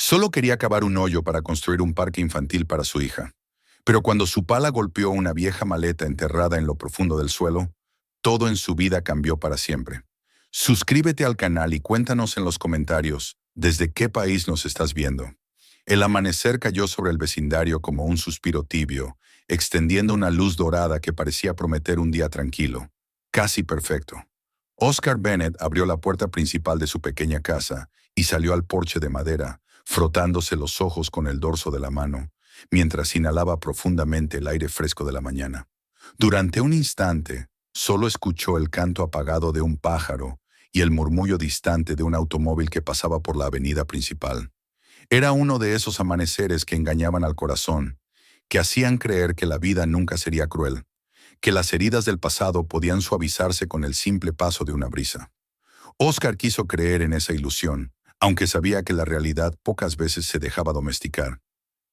Solo quería cavar un hoyo para construir un parque infantil para su hija. Pero cuando su pala golpeó una vieja maleta enterrada en lo profundo del suelo, todo en su vida cambió para siempre. Suscríbete al canal y cuéntanos en los comentarios desde qué país nos estás viendo. El amanecer cayó sobre el vecindario como un suspiro tibio, extendiendo una luz dorada que parecía prometer un día tranquilo, casi perfecto. Oscar Bennett abrió la puerta principal de su pequeña casa y salió al porche de madera, frotándose los ojos con el dorso de la mano, mientras inhalaba profundamente el aire fresco de la mañana. Durante un instante, solo escuchó el canto apagado de un pájaro y el murmullo distante de un automóvil que pasaba por la avenida principal. Era uno de esos amaneceres que engañaban al corazón, que hacían creer que la vida nunca sería cruel, que las heridas del pasado podían suavizarse con el simple paso de una brisa. Oscar quiso creer en esa ilusión, aunque sabía que la realidad pocas veces se dejaba domesticar.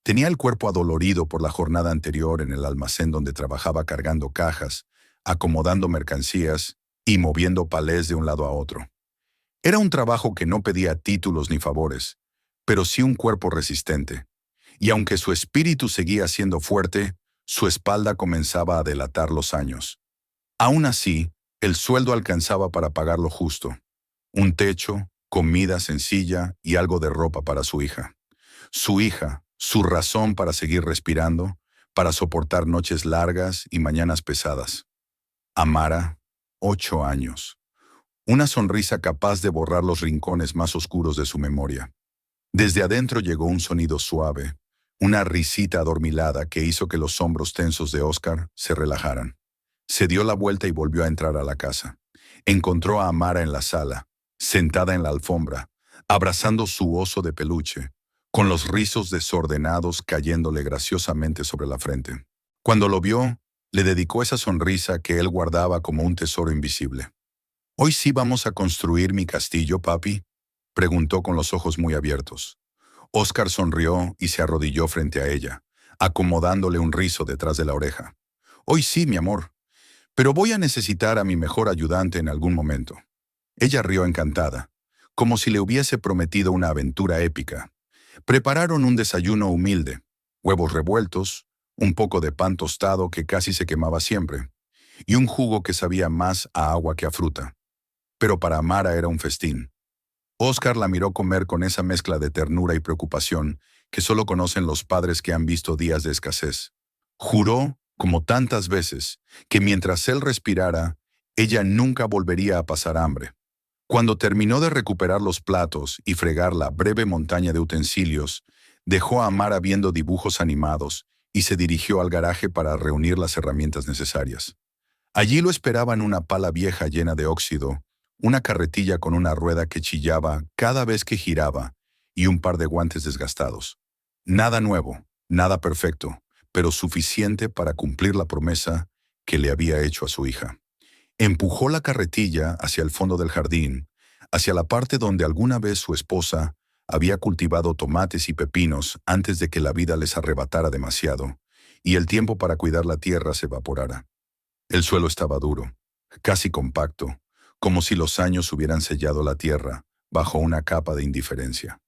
Tenía el cuerpo adolorido por la jornada anterior en el almacén donde trabajaba cargando cajas, acomodando mercancías y moviendo palés de un lado a otro. Era un trabajo que no pedía títulos ni favores, pero sí un cuerpo resistente. Y aunque su espíritu seguía siendo fuerte, su espalda comenzaba a delatar los años. Aún así, el sueldo alcanzaba para pagar lo justo. Un techo, comida sencilla y algo de ropa para su hija. Su hija, su razón para seguir respirando, para soportar noches largas y mañanas pesadas. Amara, 8 años. Una sonrisa capaz de borrar los rincones más oscuros de su memoria. Desde adentro llegó un sonido suave, una risita adormilada que hizo que los hombros tensos de Oscar se relajaran. Se dio la vuelta y volvió a entrar a la casa. Encontró a Amara en la sala, sentada en la alfombra, abrazando su oso de peluche, con los rizos desordenados cayéndole graciosamente sobre la frente. Cuando lo vio, le dedicó esa sonrisa que él guardaba como un tesoro invisible. «¿Hoy sí vamos a construir mi castillo, papi?», preguntó con los ojos muy abiertos. Oscar sonrió y se arrodilló frente a ella, acomodándole un rizo detrás de la oreja. «Hoy sí, mi amor, pero voy a necesitar a mi mejor ayudante en algún momento». Ella rió encantada, como si le hubiese prometido una aventura épica. Prepararon un desayuno humilde, huevos revueltos, un poco de pan tostado que casi se quemaba siempre, y un jugo que sabía más a agua que a fruta. Pero para Amara era un festín. Oscar la miró comer con esa mezcla de ternura y preocupación que solo conocen los padres que han visto días de escasez. Juró, como tantas veces, que mientras él respirara, ella nunca volvería a pasar hambre. Cuando terminó de recuperar los platos y fregar la breve montaña de utensilios, dejó a Amara viendo dibujos animados y se dirigió al garaje para reunir las herramientas necesarias. Allí lo esperaban una pala vieja llena de óxido, una carretilla con una rueda que chillaba cada vez que giraba y un par de guantes desgastados. Nada nuevo, nada perfecto, pero suficiente para cumplir la promesa que le había hecho a su hija. Empujó la carretilla hacia el fondo del jardín, hacia la parte donde alguna vez su esposa había cultivado tomates y pepinos antes de que la vida les arrebatara demasiado y el tiempo para cuidar la tierra se evaporara. El suelo estaba duro, casi compacto, como si los años hubieran sellado la tierra bajo una capa de indiferencia.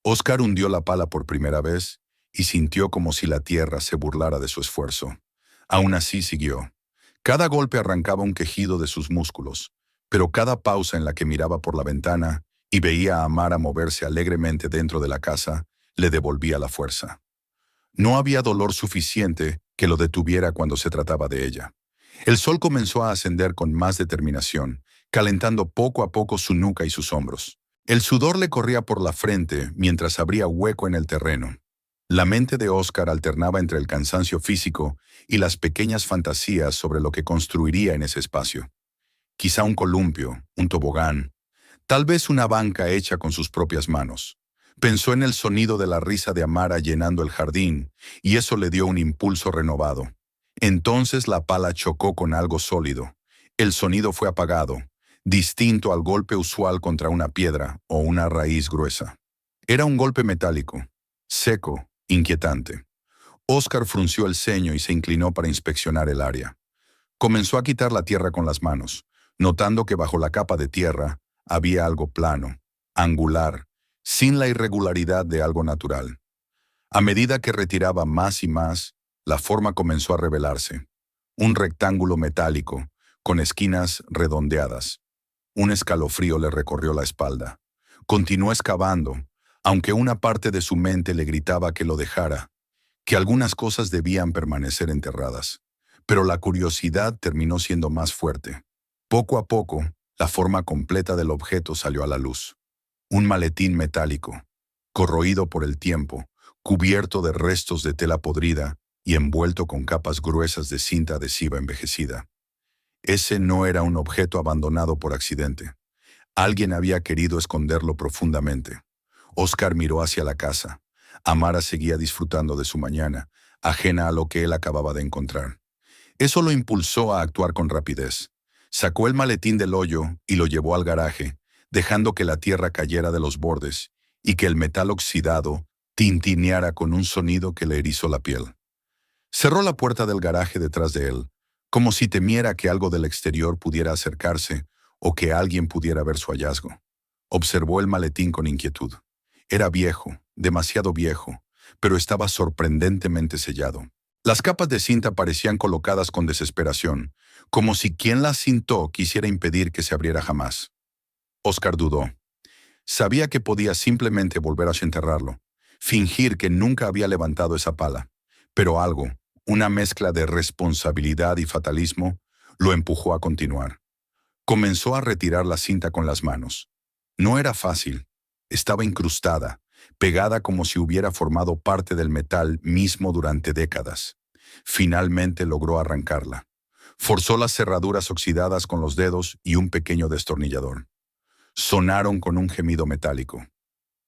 Oscar hundió la pala por primera vez y sintió como si la tierra se burlara de su esfuerzo. Aún así siguió. Cada golpe arrancaba un quejido de sus músculos, pero cada pausa en la que miraba por la ventana y veía a Amara moverse alegremente dentro de la casa, le devolvía la fuerza. No había dolor suficiente que lo detuviera cuando se trataba de ella. El sol comenzó a ascender con más determinación, calentando poco a poco su nuca y sus hombros. El sudor le corría por la frente mientras abría hueco en el terreno. La mente de Oscar alternaba entre el cansancio físico y las pequeñas fantasías sobre lo que construiría en ese espacio. Quizá un columpio, un tobogán, tal vez una banca hecha con sus propias manos. Pensó en el sonido de la risa de Amara llenando el jardín, y eso le dio un impulso renovado. Entonces la pala chocó con algo sólido. El sonido fue apagado, distinto al golpe usual contra una piedra o una raíz gruesa. Era un golpe metálico, seco, inquietante. Oscar frunció el ceño y se inclinó para inspeccionar el área. Comenzó a quitar la tierra con las manos, notando que bajo la capa de tierra había algo plano, angular, sin la irregularidad de algo natural. A medida que retiraba más y más, la forma comenzó a revelarse. Un rectángulo metálico, con esquinas redondeadas. Un escalofrío le recorrió la espalda. Continuó excavando, aunque una parte de su mente le gritaba que lo dejara, que algunas cosas debían permanecer enterradas. Pero la curiosidad terminó siendo más fuerte. Poco a poco, la forma completa del objeto salió a la luz. Un maletín metálico, corroído por el tiempo, cubierto de restos de tela podrida y envuelto con capas gruesas de cinta adhesiva envejecida. Ese no era un objeto abandonado por accidente. Alguien había querido esconderlo profundamente. Oscar miró hacia la casa. Amara seguía disfrutando de su mañana, ajena a lo que él acababa de encontrar. Eso lo impulsó a actuar con rapidez. Sacó el maletín del hoyo y lo llevó al garaje, dejando que la tierra cayera de los bordes y que el metal oxidado tintineara con un sonido que le erizó la piel. Cerró la puerta del garaje detrás de él, como si temiera que algo del exterior pudiera acercarse o que alguien pudiera ver su hallazgo. Observó el maletín con inquietud. Era viejo, demasiado viejo, pero estaba sorprendentemente sellado. Las capas de cinta parecían colocadas con desesperación, como si quien las cintó quisiera impedir que se abriera jamás. Oscar dudó. Sabía que podía simplemente volver a enterrarlo, fingir que nunca había levantado esa pala, pero algo, una mezcla de responsabilidad y fatalismo, lo empujó a continuar. Comenzó a retirar la cinta con las manos. No era fácil. Estaba incrustada, pegada como si hubiera formado parte del metal mismo durante décadas. Finalmente logró arrancarla. Forzó las cerraduras oxidadas con los dedos y un pequeño destornillador. Sonaron con un gemido metálico.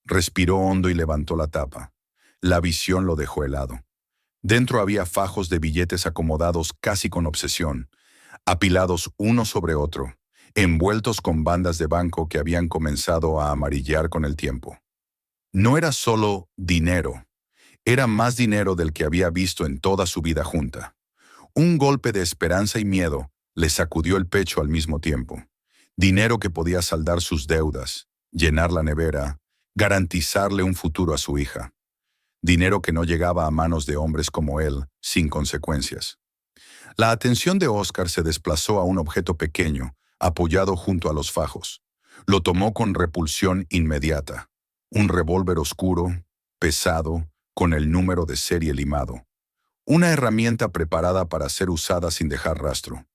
Respiró hondo y levantó la tapa. La visión lo dejó helado. Dentro había fajos de billetes acomodados casi con obsesión, apilados uno sobre otro, envueltos con bandas de banco que habían comenzado a amarillar con el tiempo. No era solo dinero, era más dinero del que había visto en toda su vida junta. Un golpe de esperanza y miedo le sacudió el pecho al mismo tiempo. Dinero que podía saldar sus deudas, llenar la nevera, garantizarle un futuro a su hija. Dinero que no llegaba a manos de hombres como él, sin consecuencias. La atención de Oscar se desplazó a un objeto pequeño, apoyado junto a los fajos. Lo tomó con repulsión inmediata. Un revólver oscuro, pesado, con el número de serie limado. Una herramienta preparada para ser usada sin dejar rastro.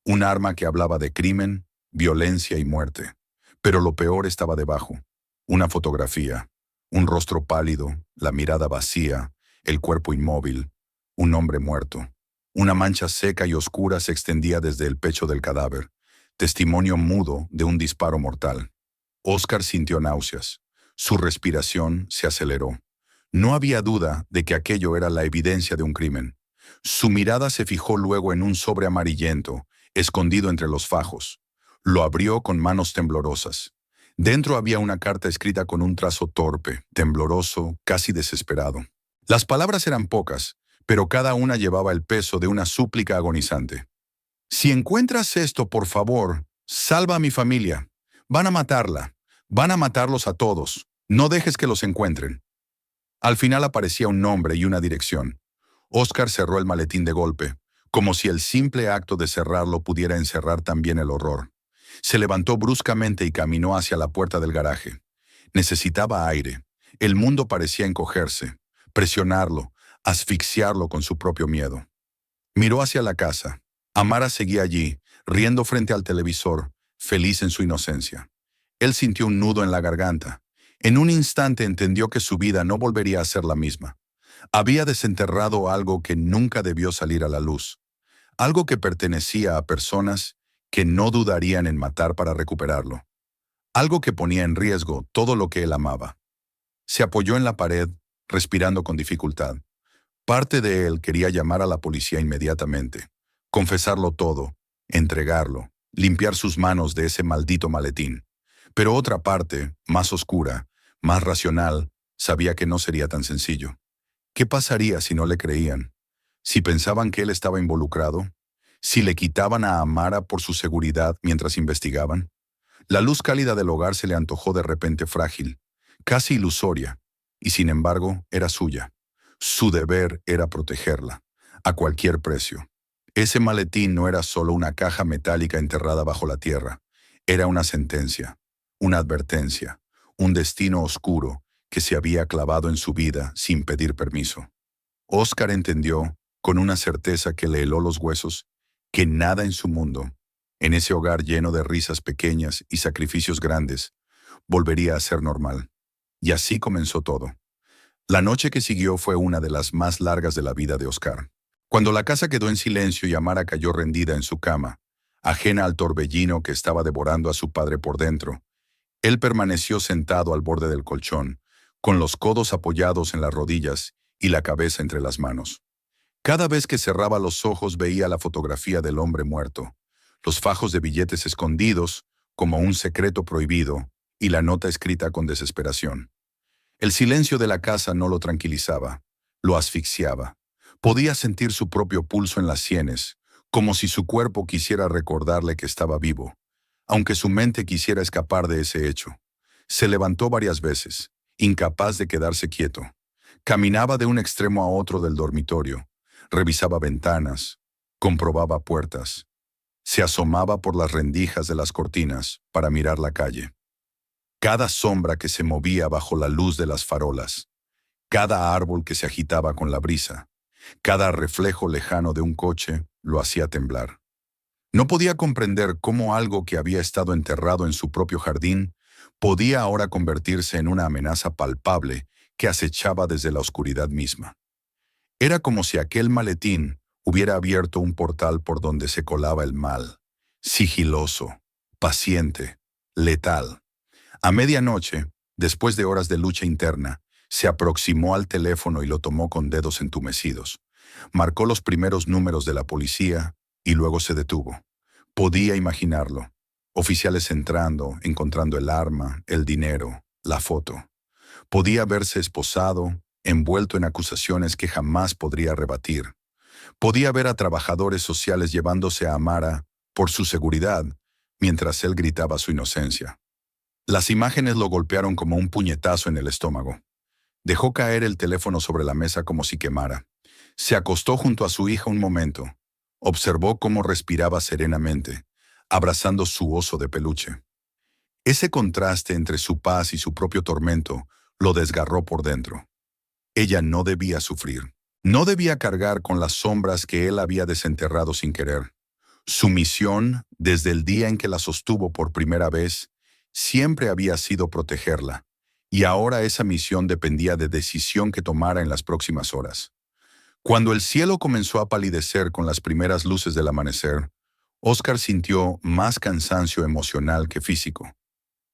Un arma que hablaba de crimen, violencia y muerte. Pero lo peor estaba debajo. Una fotografía. Un rostro pálido, la mirada vacía, el cuerpo inmóvil. Un hombre muerto. Una mancha seca y oscura se extendía desde el pecho del cadáver. Testimonio mudo de un disparo mortal. Oscar sintió náuseas. Su respiración se aceleró. No había duda de que aquello era la evidencia de un crimen. Su mirada se fijó luego en un sobre amarillento, escondido entre los fajos. Lo abrió con manos temblorosas. Dentro había una carta escrita con un trazo torpe, tembloroso, casi desesperado. Las palabras eran pocas, pero cada una llevaba el peso de una súplica agonizante. Si encuentras esto, por favor, salva a mi familia. Van a matarla. Van a matarlos a todos. No dejes que los encuentren. Al final aparecía un nombre y una dirección. Oscar cerró el maletín de golpe, como si el simple acto de cerrarlo pudiera encerrar también el horror. Se levantó bruscamente y caminó hacia la puerta del garaje. Necesitaba aire. El mundo parecía encogerse, presionarlo, asfixiarlo con su propio miedo. Miró hacia la casa. Amara seguía allí, riendo frente al televisor, feliz en su inocencia. Él sintió un nudo en la garganta. En un instante entendió que su vida no volvería a ser la misma. Había desenterrado algo que nunca debió salir a la luz. Algo que pertenecía a personas que no dudarían en matar para recuperarlo. Algo que ponía en riesgo todo lo que él amaba. Se apoyó en la pared, respirando con dificultad. Parte de él quería llamar a la policía inmediatamente, confesarlo todo, entregarlo, limpiar sus manos de ese maldito maletín. Pero otra parte, más oscura, más racional, sabía que no sería tan sencillo. ¿Qué pasaría si no le creían? ¿Si pensaban que él estaba involucrado? ¿Si le quitaban a Amara por su seguridad mientras investigaban? La luz cálida del hogar se le antojó de repente frágil. casi ilusoria, y sin embargo era suya. Su deber era protegerla, a cualquier precio. Ese maletín no era solo una caja metálica enterrada bajo la tierra, era una sentencia, una advertencia, un destino oscuro que se había clavado en su vida sin pedir permiso. Oscar entendió, con una certeza que le heló los huesos, que nada en su mundo, en ese hogar lleno de risas pequeñas y sacrificios grandes, volvería a ser normal. Y así comenzó todo. La noche que siguió fue una de las más largas de la vida de Oscar. Cuando la casa quedó en silencio y Amara cayó rendida en su cama, ajena al torbellino que estaba devorando a su padre por dentro, él permaneció sentado al borde del colchón, con los codos apoyados en las rodillas y la cabeza entre las manos. Cada vez que cerraba los ojos veía la fotografía del hombre muerto, los fajos de billetes escondidos como un secreto prohibido y la nota escrita con desesperación. El silencio de la casa no lo tranquilizaba, lo asfixiaba. Podía sentir su propio pulso en las sienes, como si su cuerpo quisiera recordarle que estaba vivo, aunque su mente quisiera escapar de ese hecho. Se levantó varias veces, incapaz de quedarse quieto. Caminaba de un extremo a otro del dormitorio, revisaba ventanas, comprobaba puertas, se asomaba por las rendijas de las cortinas para mirar la calle. Cada sombra que se movía bajo la luz de las farolas, cada árbol que se agitaba con la brisa, cada reflejo lejano de un coche lo hacía temblar. No podía comprender cómo algo que había estado enterrado en su propio jardín podía ahora convertirse en una amenaza palpable que acechaba desde la oscuridad misma. Era como si aquel maletín hubiera abierto un portal por donde se colaba el mal, sigiloso, paciente, letal. A medianoche, después de horas de lucha interna, se aproximó al teléfono y lo tomó con dedos entumecidos. Marcó los primeros números de la policía y luego se detuvo. Podía imaginarlo. Oficiales entrando, encontrando el arma, el dinero, la foto. Podía verse esposado, envuelto en acusaciones que jamás podría rebatir. Podía ver a trabajadores sociales llevándose a Amara por su seguridad, mientras él gritaba su inocencia. Las imágenes lo golpearon como un puñetazo en el estómago. Dejó caer el teléfono sobre la mesa como si quemara. Se acostó junto a su hija un momento. Observó cómo respiraba serenamente, abrazando su oso de peluche. Ese contraste entre su paz y su propio tormento lo desgarró por dentro. Ella no debía sufrir. No debía cargar con las sombras que él había desenterrado sin querer. Su misión, desde el día en que la sostuvo por primera vez, siempre había sido protegerla, y ahora esa misión dependía de decisión que tomara en las próximas horas. Cuando el cielo comenzó a palidecer con las primeras luces del amanecer, Oscar sintió más cansancio emocional que físico,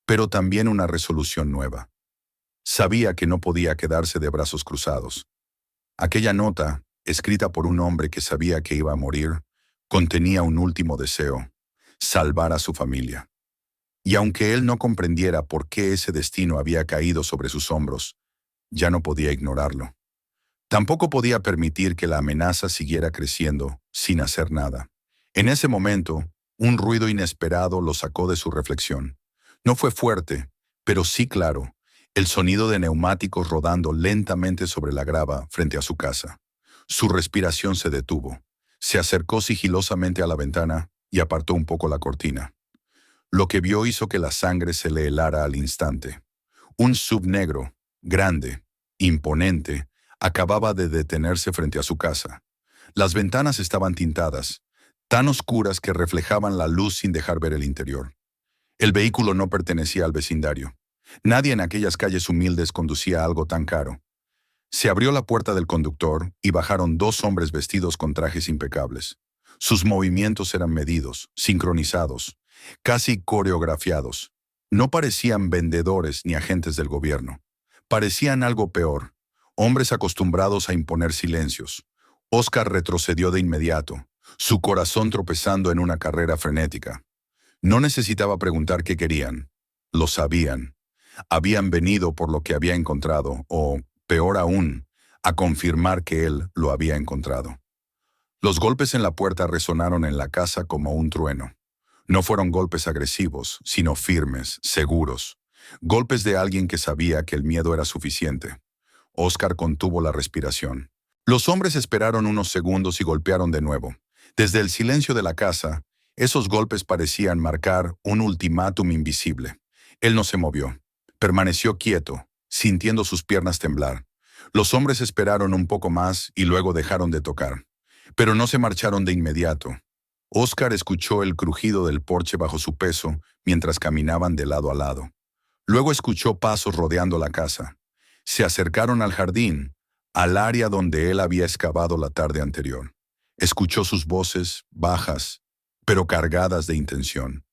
pero también una resolución nueva. Sabía que no podía quedarse de brazos cruzados. Aquella nota, escrita por un hombre que sabía que iba a morir, contenía un último deseo: salvar a su familia. Y aunque él no comprendiera por qué ese destino había caído sobre sus hombros, ya no podía ignorarlo. Tampoco podía permitir que la amenaza siguiera creciendo sin hacer nada. En ese momento, un ruido inesperado lo sacó de su reflexión. No fue fuerte, pero sí claro, el sonido de neumáticos rodando lentamente sobre la grava frente a su casa. Su respiración se detuvo. Se acercó sigilosamente a la ventana y apartó un poco la cortina. Lo que vio hizo que la sangre se le helara al instante. Un SUV negro, grande, imponente, acababa de detenerse frente a su casa. Las ventanas estaban tintadas, tan oscuras que reflejaban la luz sin dejar ver el interior. El vehículo no pertenecía al vecindario. Nadie en aquellas calles humildes conducía algo tan caro. Se abrió la puerta del conductor y bajaron dos hombres vestidos con trajes impecables. Sus movimientos eran medidos, sincronizados, casi coreografiados. No parecían vendedores ni agentes del gobierno. Parecían algo peor, hombres acostumbrados a imponer silencios. Oscar retrocedió de inmediato, su corazón tropezando en una carrera frenética. No necesitaba preguntar qué querían. Lo sabían. Habían venido por lo que había encontrado, o, peor aún, a confirmar que él lo había encontrado. Los golpes en la puerta resonaron en la casa como un trueno. No fueron golpes agresivos, sino firmes, seguros. Golpes de alguien que sabía que el miedo era suficiente. Oscar contuvo la respiración. Los hombres esperaron unos segundos y golpearon de nuevo. Desde el silencio de la casa, esos golpes parecían marcar un ultimátum invisible. Él no se movió. Permaneció quieto, sintiendo sus piernas temblar. Los hombres esperaron un poco más y luego dejaron de tocar. Pero no se marcharon de inmediato. Oscar escuchó el crujido del porche bajo su peso mientras caminaban de lado a lado. Luego escuchó pasos rodeando la casa. Se acercaron al jardín, al área donde él había excavado la tarde anterior. Escuchó sus voces, bajas, pero cargadas de intención.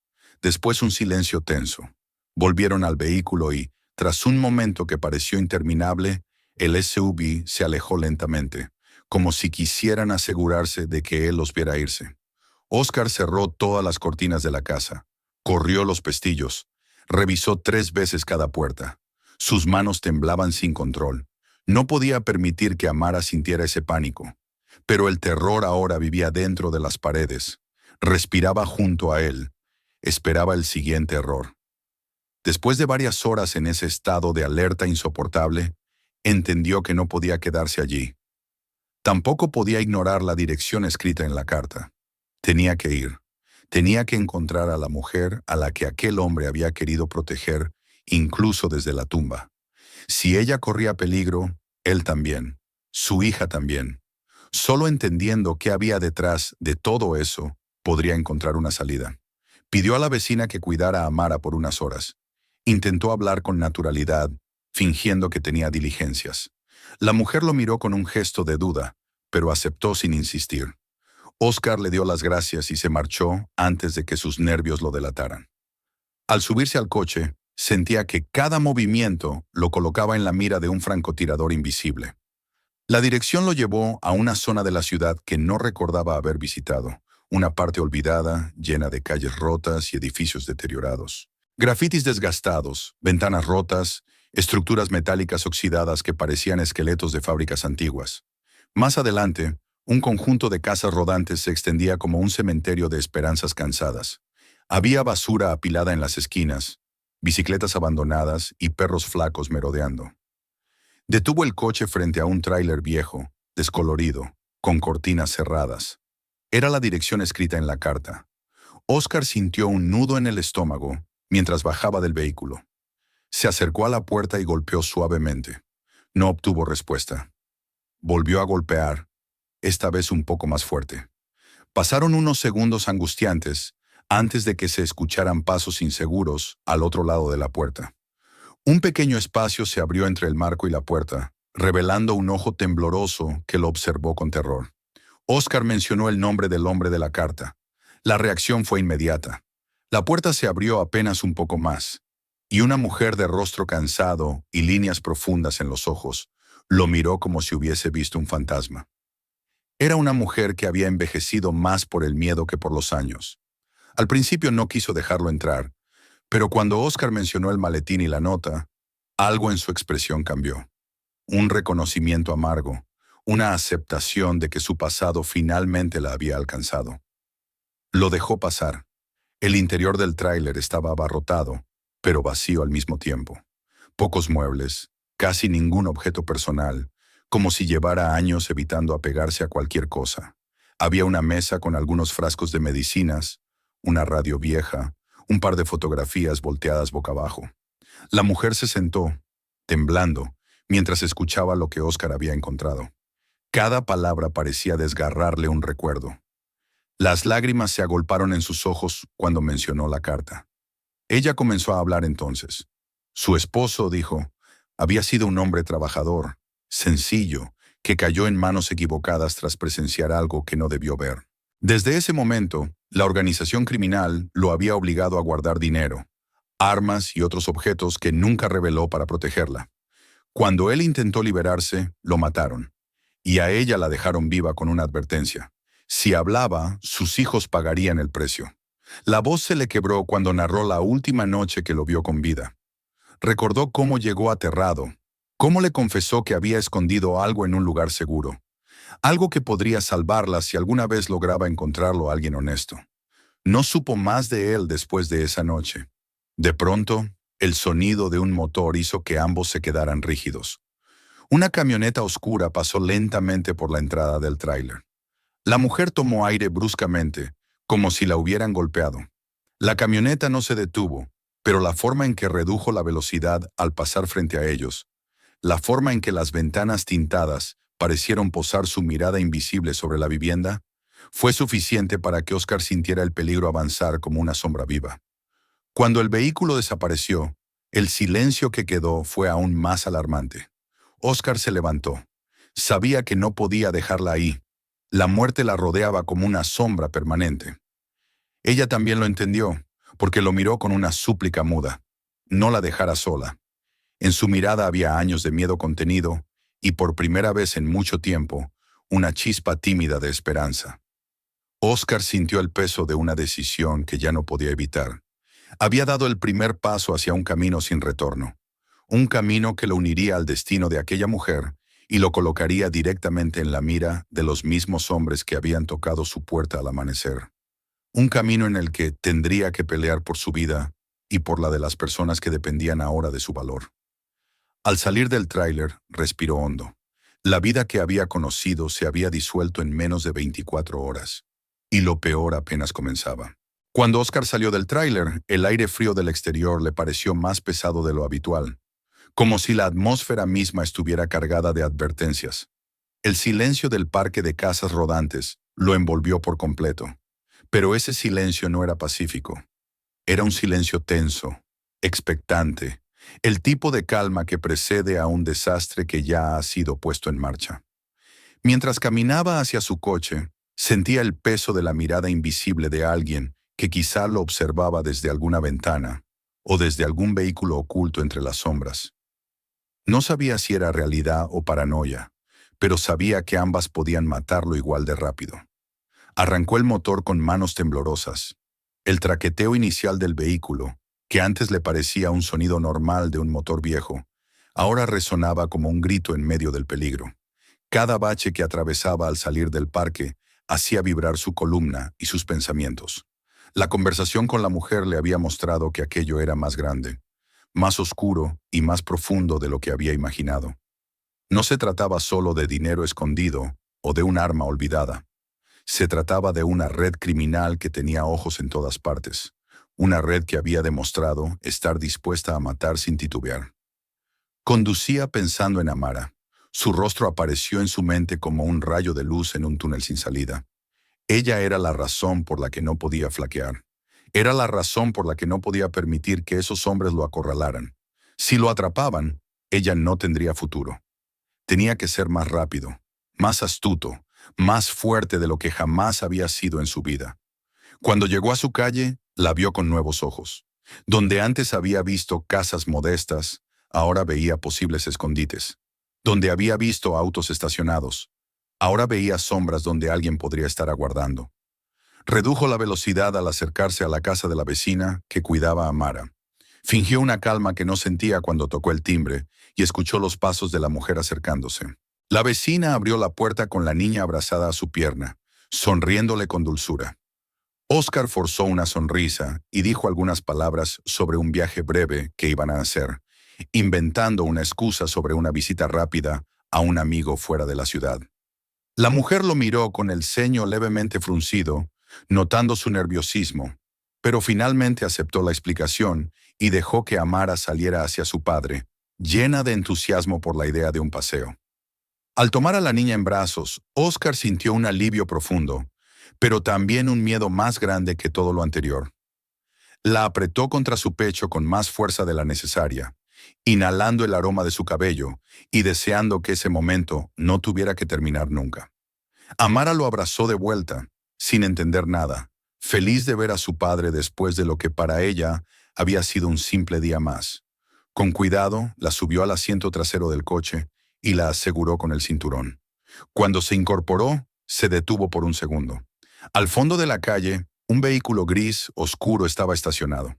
Después un silencio tenso. Volvieron al vehículo y, tras un momento que pareció interminable, el SUV se alejó lentamente, como si quisieran asegurarse de que él los viera irse. Oscar cerró todas las cortinas de la casa, corrió los pestillos, revisó 3 veces cada puerta. Sus manos temblaban sin control. No podía permitir que Amara sintiera ese pánico. Pero el terror ahora vivía dentro de las paredes. Respiraba junto a él. Esperaba el siguiente error. Después de varias horas en ese estado de alerta insoportable, entendió que no podía quedarse allí. Tampoco podía ignorar la dirección escrita en la carta. Tenía que ir. Tenía que encontrar a la mujer a la que aquel hombre había querido proteger, incluso desde la tumba. Si ella corría peligro, él también. Su hija también. Solo entendiendo qué había detrás de todo eso, podría encontrar una salida. Pidió a la vecina que cuidara a Amara por unas horas. Intentó hablar con naturalidad, fingiendo que tenía diligencias. La mujer lo miró con un gesto de duda, pero aceptó sin insistir. Oscar le dio las gracias y se marchó antes de que sus nervios lo delataran. Al subirse al coche, sentía que cada movimiento lo colocaba en la mira de un francotirador invisible. La dirección lo llevó a una zona de la ciudad que no recordaba haber visitado, una parte olvidada, llena de calles rotas y edificios deteriorados. Grafitis desgastados, ventanas rotas, estructuras metálicas oxidadas que parecían esqueletos de fábricas antiguas. Más adelante, un conjunto de casas rodantes se extendía como un cementerio de esperanzas cansadas. Había basura apilada en las esquinas, bicicletas abandonadas y perros flacos merodeando. Detuvo el coche frente a un tráiler viejo, descolorido, con cortinas cerradas. Era la dirección escrita en la carta. Oscar sintió un nudo en el estómago mientras bajaba del vehículo. Se acercó a la puerta y golpeó suavemente. No obtuvo respuesta. Volvió a golpear, esta vez un poco más fuerte. Pasaron unos segundos angustiantes antes de que se escucharan pasos inseguros al otro lado de la puerta. Un pequeño espacio se abrió entre el marco y la puerta, revelando un ojo tembloroso que lo observó con terror. Oscar mencionó el nombre del hombre de la carta. La reacción fue inmediata. La puerta se abrió apenas un poco más, y una mujer de rostro cansado y líneas profundas en los ojos lo miró como si hubiese visto un fantasma. Era una mujer que había envejecido más por el miedo que por los años. Al principio no quiso dejarlo entrar, pero cuando Oscar mencionó el maletín y la nota, algo en su expresión cambió. Un reconocimiento amargo, una aceptación de que su pasado finalmente la había alcanzado. Lo dejó pasar. El interior del tráiler estaba abarrotado, pero vacío al mismo tiempo. Pocos muebles, casi ningún objeto personal, como si llevara años evitando apegarse a cualquier cosa. Había una mesa con algunos frascos de medicinas, una radio vieja, un par de fotografías volteadas boca abajo. La mujer se sentó, temblando, mientras escuchaba lo que Oscar había encontrado. Cada palabra parecía desgarrarle un recuerdo. Las lágrimas se agolparon en sus ojos cuando mencionó la carta. Ella comenzó a hablar entonces. Su esposo, dijo, había sido un hombre trabajador, sencillo, que cayó en manos equivocadas tras presenciar algo que no debió ver. Desde ese momento, la organización criminal lo había obligado a guardar dinero, armas y otros objetos que nunca reveló para protegerla. Cuando él intentó liberarse, lo mataron, y a ella la dejaron viva con una advertencia. Si hablaba, sus hijos pagarían el precio. La voz se le quebró cuando narró la última noche que lo vio con vida. Recordó cómo llegó aterrado, cómo le confesó que había escondido algo en un lugar seguro, algo que podría salvarla si alguna vez lograba encontrarlo alguien honesto. No supo más de él después de esa noche. De pronto, El sonido de un motor hizo que ambos se quedaran rígidos. Una camioneta oscura pasó lentamente por la entrada del tráiler. La mujer tomó aire bruscamente, como si la hubieran golpeado. La camioneta no se detuvo, pero la forma en que redujo la velocidad al pasar frente a ellos, la forma en que las ventanas tintadas parecieron posar su mirada invisible sobre la vivienda, fue suficiente para que Oscar sintiera el peligro avanzar como una sombra viva. Cuando el vehículo desapareció, el silencio que quedó fue aún más alarmante. Oscar se levantó. Sabía que no podía dejarla ahí. La muerte la rodeaba como una sombra permanente. Ella también lo entendió, porque lo miró con una súplica muda. No la dejara sola. En su mirada había años de miedo contenido y por primera vez en mucho tiempo, una chispa tímida de esperanza. Oscar sintió el peso de una decisión que ya no podía evitar. Había dado el primer paso hacia un camino sin retorno. Un camino que lo uniría al destino de aquella mujer y lo colocaría directamente en la mira de los mismos hombres que habían tocado su puerta al amanecer. Un camino en el que tendría que pelear por su vida y por la de las personas que dependían ahora de su valor. Al salir del tráiler, respiró hondo. La vida que había conocido se había disuelto en menos de 24 horas. Y lo peor apenas comenzaba. Cuando Oscar salió del tráiler, el aire frío del exterior le pareció más pesado de lo habitual, como si la atmósfera misma estuviera cargada de advertencias. El silencio del parque de casas rodantes lo envolvió por completo. Pero ese silencio no era pacífico. Era un silencio tenso, expectante, el tipo de calma que precede a un desastre que ya ha sido puesto en marcha. Mientras caminaba hacia su coche, sentía el peso de la mirada invisible de alguien que quizá lo observaba desde alguna ventana o desde algún vehículo oculto entre las sombras. No sabía si era realidad o paranoia, pero sabía que ambas podían matarlo igual de rápido. Arrancó el motor con manos temblorosas. El traqueteo inicial del vehículo, que antes le parecía un sonido normal de un motor viejo, ahora resonaba como un grito en medio del peligro. Cada bache que atravesaba al salir del parque hacía vibrar su columna y sus pensamientos. La conversación con la mujer le había mostrado que aquello era más grande, más oscuro y más profundo de lo que había imaginado. No se trataba solo de dinero escondido o de un arma olvidada. Se trataba de una red criminal que tenía ojos en todas partes, una red que había demostrado estar dispuesta a matar sin titubear. Conducía pensando en Amara. Su rostro apareció en su mente como un rayo de luz en un túnel sin salida. Ella era la razón por la que no podía flaquear. Era la razón por la que no podía permitir que esos hombres lo acorralaran. Si lo atrapaban, ella no tendría futuro. Tenía que ser más rápido, más astuto, más fuerte de lo que jamás había sido en su vida. Cuando llegó a su calle, la vio con nuevos ojos. Donde antes había visto casas modestas, ahora veía posibles escondites. Donde había visto autos estacionados, ahora veía sombras donde alguien podría estar aguardando. Redujo la velocidad al acercarse a la casa de la vecina que cuidaba a Mara. Fingió una calma que no sentía cuando tocó el timbre y escuchó los pasos de la mujer acercándose. La vecina abrió la puerta con la niña abrazada a su pierna, sonriéndole con dulzura. Oscar forzó una sonrisa y dijo algunas palabras sobre un viaje breve que iban a hacer, inventando una excusa sobre una visita rápida a un amigo fuera de la ciudad. La mujer lo miró con el ceño levemente fruncido, notando su nerviosismo, pero finalmente aceptó la explicación y dejó que Amara saliera hacia su padre, llena de entusiasmo por la idea de un paseo. Al tomar a la niña en brazos, Oscar sintió un alivio profundo, pero también un miedo más grande que todo lo anterior. La apretó contra su pecho con más fuerza de la necesaria, inhalando el aroma de su cabello y deseando que ese momento no tuviera que terminar nunca. Amara lo abrazó de vuelta, sin entender nada, feliz de ver a su padre después de lo que para ella había sido un simple día más. Con cuidado, la subió al asiento trasero del coche y la aseguró con el cinturón. Cuando se incorporó, se detuvo por un segundo. Al fondo de la calle, un vehículo gris oscuro estaba estacionado.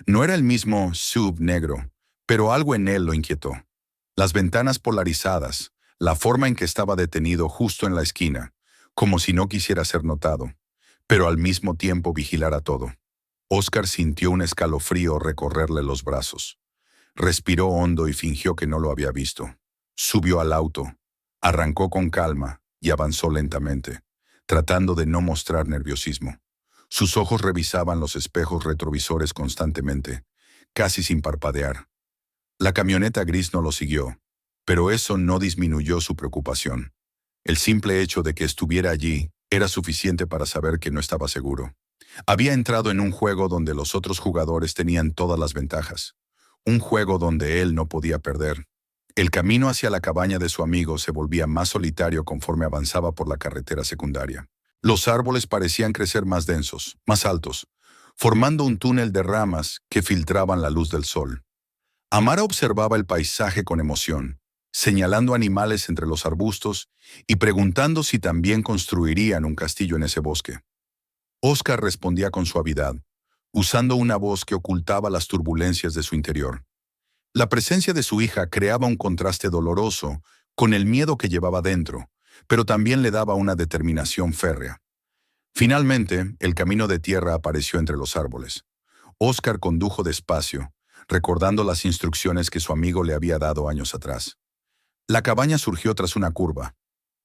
No era el mismo SUV negro, pero algo en él lo inquietó. Las ventanas polarizadas, la forma en que estaba detenido justo en la esquina, como si no quisiera ser notado, pero al mismo tiempo vigilara todo. Oscar sintió un escalofrío recorrerle los brazos. Respiró hondo y fingió que no lo había visto. Subió al auto, arrancó con calma y avanzó lentamente, tratando de no mostrar nerviosismo. Sus ojos revisaban los espejos retrovisores constantemente, casi sin parpadear. La camioneta gris no lo siguió, pero eso no disminuyó su preocupación. El simple hecho de que estuviera allí era suficiente para saber que no estaba seguro. Había entrado en un juego donde los otros jugadores tenían todas las ventajas. Un juego donde él no podía perder. El camino hacia la cabaña de su amigo se volvía más solitario conforme avanzaba por la carretera secundaria. Los árboles parecían crecer más densos, más altos, formando un túnel de ramas que filtraban la luz del sol. Amara observaba el paisaje con emoción, señalando animales entre los arbustos y preguntando si también construirían un castillo en ese bosque. Oscar respondía con suavidad, usando una voz que ocultaba las turbulencias de su interior. La presencia de su hija creaba un contraste doloroso con el miedo que llevaba dentro, pero también le daba una determinación férrea. Finalmente, el camino de tierra apareció entre los árboles. Oscar condujo despacio, recordando las instrucciones que su amigo le había dado años atrás. La cabaña surgió tras una curva,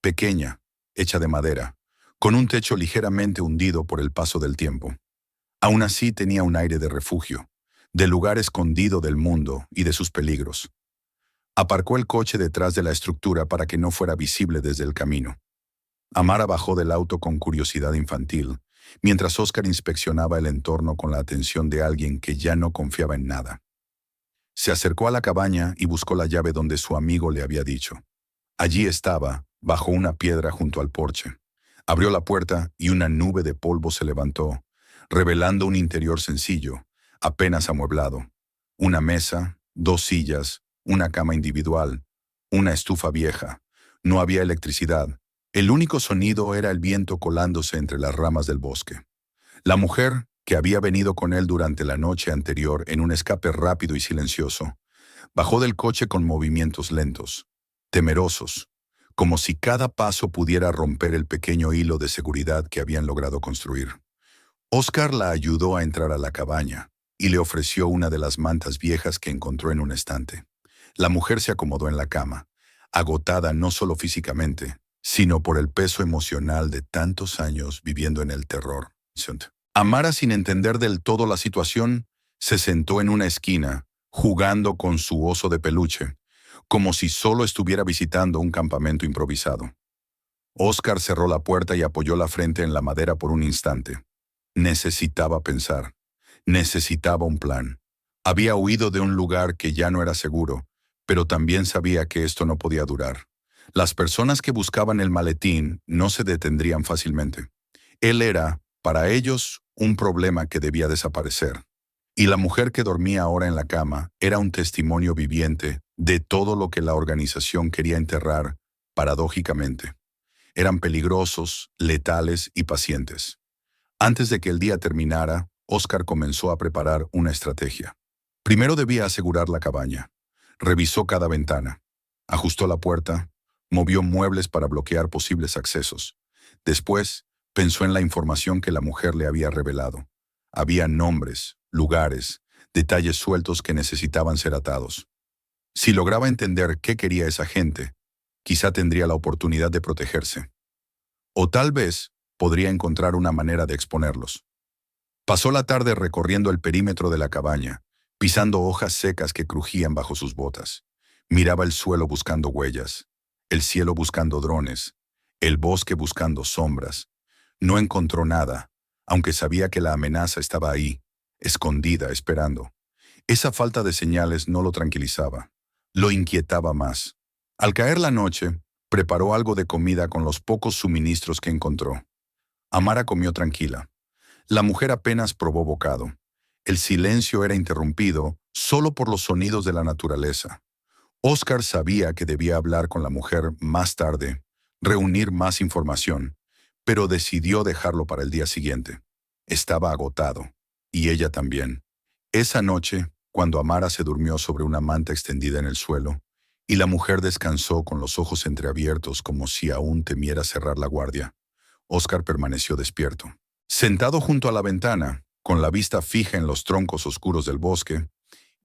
pequeña, hecha de madera, con un techo ligeramente hundido por el paso del tiempo. Aún así tenía un aire de refugio, de lugar escondido del mundo y de sus peligros. Aparcó el coche detrás de la estructura para que no fuera visible desde el camino. Amara bajó del auto con curiosidad infantil, mientras Oscar inspeccionaba el entorno con la atención de alguien que ya no confiaba en nada. Se acercó a la cabaña y buscó la llave donde su amigo le había dicho. Allí estaba, bajo una piedra junto al porche. Abrió la puerta y una nube de polvo se levantó, revelando un interior sencillo, apenas amueblado. Una mesa, dos sillas, una cama individual, una estufa vieja. No había electricidad. El único sonido era el viento colándose entre las ramas del bosque. La mujer, que había venido con él durante la noche anterior en un escape rápido y silencioso, bajó del coche con movimientos lentos, temerosos, como si cada paso pudiera romper el pequeño hilo de seguridad que habían logrado construir. Oscar la ayudó a entrar a la cabaña y le ofreció una de las mantas viejas que encontró en un estante. La mujer se acomodó en la cama, agotada no solo físicamente, sino por el peso emocional de tantos años viviendo en el terror. Amara, sin entender del todo la situación, se sentó en una esquina, jugando con su oso de peluche, como si solo estuviera visitando un campamento improvisado. Oscar cerró la puerta y apoyó la frente en la madera por un instante. Necesitaba pensar. Necesitaba un plan. Había huido de un lugar que ya no era seguro, pero también sabía que esto no podía durar. Las personas que buscaban el maletín no se detendrían fácilmente. Él era, para ellos, un problema que debía desaparecer. Y la mujer que dormía ahora en la cama era un testimonio viviente de todo lo que la organización quería enterrar, paradójicamente. Eran peligrosos, letales y pacientes. Antes de que el día terminara, Oscar comenzó a preparar una estrategia. Primero debía asegurar la cabaña. Revisó cada ventana. Ajustó la puerta. Movió muebles para bloquear posibles accesos. Después, pensó en la información que la mujer le había revelado. Había nombres, lugares, detalles sueltos que necesitaban ser atados. Si lograba entender qué quería esa gente, quizá tendría la oportunidad de protegerse. O tal vez podría encontrar una manera de exponerlos. Pasó la tarde recorriendo el perímetro de la cabaña, pisando hojas secas que crujían bajo sus botas. Miraba el suelo buscando huellas, el cielo buscando drones, el bosque buscando sombras. No encontró nada, aunque sabía que la amenaza estaba ahí, escondida, esperando. Esa falta de señales no lo tranquilizaba, lo inquietaba más. Al caer la noche, preparó algo de comida con los pocos suministros que encontró. Amara comió tranquila. La mujer apenas probó bocado. El silencio era interrumpido solo por los sonidos de la naturaleza. Oscar sabía que debía hablar con la mujer más tarde, reunir más información, pero decidió dejarlo para el día siguiente. Estaba agotado, y ella también. Esa noche, cuando Amara se durmió sobre una manta extendida en el suelo, y la mujer descansó con los ojos entreabiertos como si aún temiera cerrar la guardia, Oscar permaneció despierto. Sentado junto a la ventana, con la vista fija en los troncos oscuros del bosque,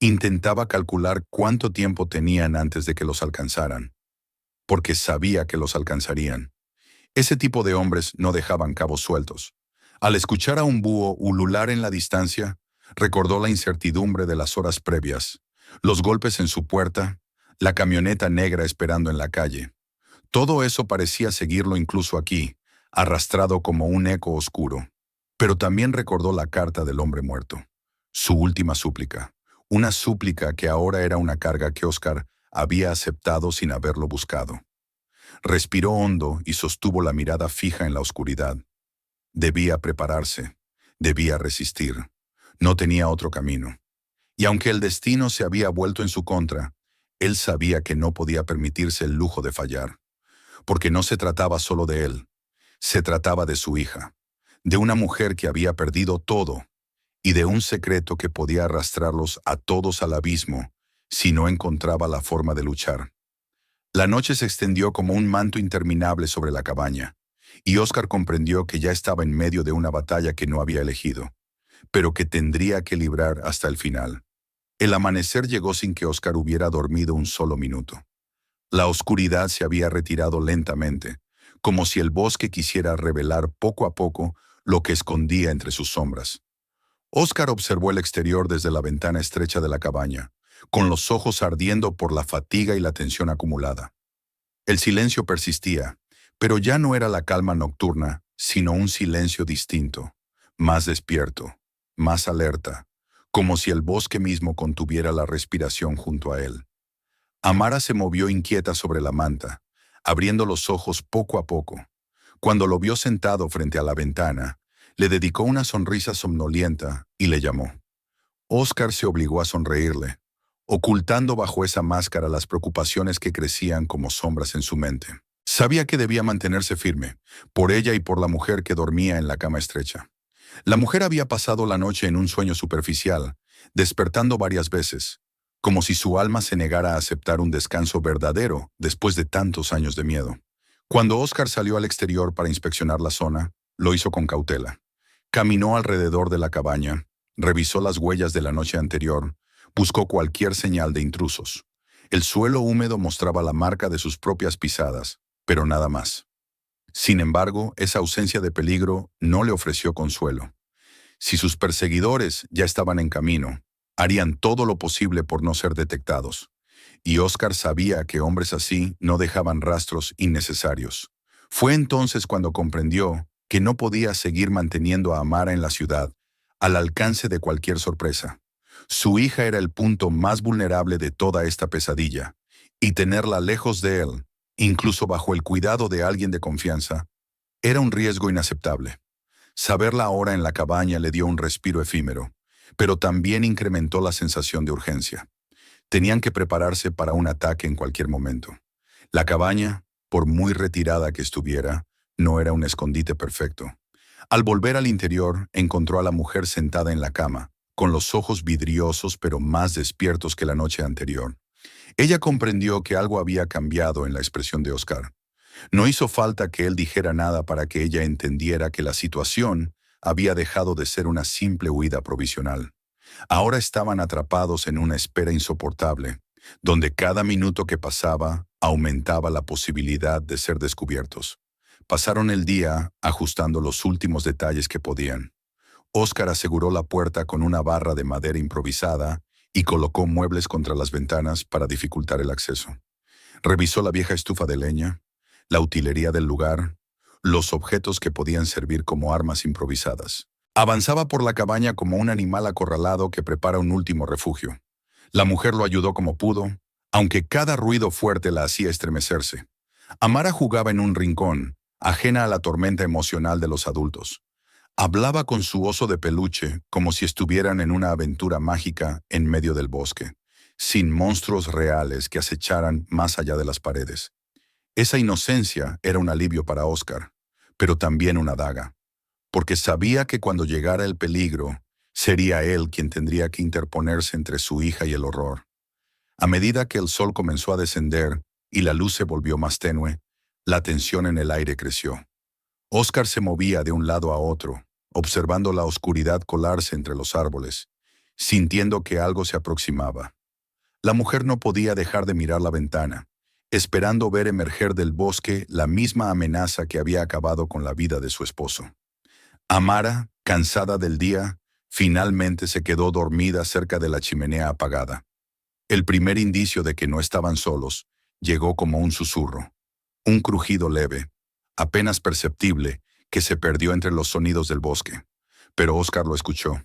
Intentaba calcular cuánto tiempo tenían antes de que los alcanzaran, porque sabía que los alcanzarían. Ese tipo de hombres no dejaban cabos sueltos. Al escuchar a un búho ulular en la distancia, recordó la incertidumbre de las horas previas, los golpes en su puerta, la camioneta negra esperando en la calle. Todo eso parecía seguirlo incluso aquí, arrastrado como un eco oscuro. Pero también recordó la carta del hombre muerto, su última súplica, una súplica que ahora era una carga que Oscar había aceptado sin haberlo buscado. Respiró hondo y sostuvo la mirada fija en la oscuridad. Debía prepararse, debía resistir. No tenía otro camino. Y aunque el destino se había vuelto en su contra, él sabía que no podía permitirse el lujo de fallar, porque no se trataba solo de él, se trataba de su hija, de una mujer que había perdido todo y de un secreto que podía arrastrarlos a todos al abismo si no encontraba la forma de luchar. La noche se extendió como un manto interminable sobre la cabaña, y Oscar comprendió que ya estaba en medio de una batalla que no había elegido, pero que tendría que librar hasta el final. El amanecer llegó sin que Oscar hubiera dormido un solo minuto. La oscuridad se había retirado lentamente, como si el bosque quisiera revelar poco a poco lo que escondía entre sus sombras. Oscar observó el exterior desde la ventana estrecha de la cabaña, con los ojos ardiendo por la fatiga y la tensión acumulada. El silencio persistía, pero ya no era la calma nocturna, sino un silencio distinto, más despierto, más alerta, como si el bosque mismo contuviera la respiración junto a él. Amara se movió inquieta sobre la manta, abriendo los ojos poco a poco. Cuando lo vio sentado frente a la ventana, le dedicó una sonrisa somnolienta y le llamó. Oscar se obligó a sonreírle, ocultando bajo esa máscara las preocupaciones que crecían como sombras en su mente. Sabía que debía mantenerse firme, por ella y por la mujer que dormía en la cama estrecha. La mujer había pasado la noche en un sueño superficial, despertando varias veces, como si su alma se negara a aceptar un descanso verdadero después de tantos años de miedo. Cuando Oscar salió al exterior para inspeccionar la zona, lo hizo con cautela. Caminó alrededor de la cabaña, revisó las huellas de la noche anterior, buscó cualquier señal de intrusos. El suelo húmedo mostraba la marca de sus propias pisadas, pero nada más. Sin embargo, esa ausencia de peligro no le ofreció consuelo. Si sus perseguidores ya estaban en camino, harían todo lo posible por no ser detectados. Y Oscar sabía que hombres así no dejaban rastros innecesarios. Fue entonces cuando comprendió que no podía seguir manteniendo a Amara en la ciudad, al alcance de cualquier sorpresa. Su hija era el punto más vulnerable de toda esta pesadilla, y tenerla lejos de él, incluso bajo el cuidado de alguien de confianza, era un riesgo inaceptable. Saberla ahora en la cabaña le dio un respiro efímero, pero también incrementó la sensación de urgencia. Tenían que prepararse para un ataque en cualquier momento. La cabaña, por muy retirada que estuviera, no era un escondite perfecto. Al volver al interior, encontró a la mujer sentada en la cama, con los ojos vidriosos pero más despiertos que la noche anterior. Ella comprendió que algo había cambiado en la expresión de Oscar. No hizo falta que él dijera nada para que ella entendiera que la situación había dejado de ser una simple huida provisional. Ahora estaban atrapados en una espera insoportable, donde cada minuto que pasaba aumentaba la posibilidad de ser descubiertos. Pasaron el día ajustando los últimos detalles que podían. Oscar aseguró la puerta con una barra de madera improvisada y colocó muebles contra las ventanas para dificultar el acceso. Revisó la vieja estufa de leña, la utilería del lugar, los objetos que podían servir como armas improvisadas. Avanzaba por la cabaña como un animal acorralado que prepara un último refugio. La mujer lo ayudó como pudo, aunque cada ruido fuerte la hacía estremecerse. Amara jugaba en un rincón, ajena a la tormenta emocional de los adultos. Hablaba con su oso de peluche como si estuvieran en una aventura mágica en medio del bosque, sin monstruos reales que acecharan más allá de las paredes. Esa inocencia era un alivio para Oscar, pero también una daga, porque sabía que cuando llegara el peligro, sería él quien tendría que interponerse entre su hija y el horror. A medida que el sol comenzó a descender y la luz se volvió más tenue, la tensión en el aire creció. Oscar se movía de un lado a otro, observando la oscuridad colarse entre los árboles, sintiendo que algo se aproximaba. La mujer no podía dejar de mirar la ventana, esperando ver emerger del bosque la misma amenaza que había acabado con la vida de su esposo. Amara, cansada del día, finalmente se quedó dormida cerca de la chimenea apagada. El primer indicio de que no estaban solos llegó como un susurro, un crujido leve, apenas perceptible, que se perdió entre los sonidos del bosque. Pero Oscar lo escuchó.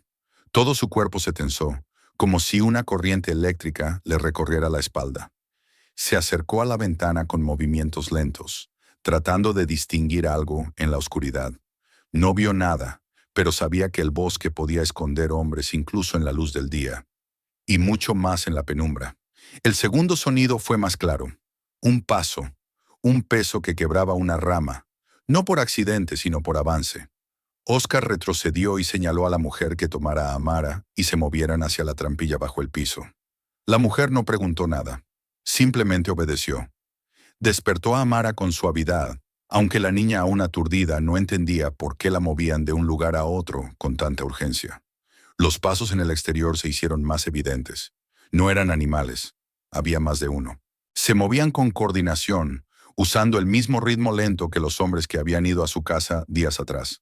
Todo su cuerpo se tensó, como si una corriente eléctrica le recorriera la espalda. Se acercó a la ventana con movimientos lentos, tratando de distinguir algo en la oscuridad. No vio nada, pero sabía que el bosque podía esconder hombres incluso en la luz del día, y mucho más en la penumbra. El segundo sonido fue más claro. Un paso, un peso que quebraba una rama, no por accidente sino por avance. Oscar retrocedió y señaló a la mujer que tomara a Amara y se movieran hacia la trampilla bajo el piso. La mujer no preguntó nada, simplemente obedeció. Despertó a Amara con suavidad, aunque la niña aún aturdida no entendía por qué la movían de un lugar a otro con tanta urgencia. Los pasos en el exterior se hicieron más evidentes. No eran animales, había más de uno. Se movían con coordinación, usando el mismo ritmo lento que los hombres que habían ido a su casa días atrás.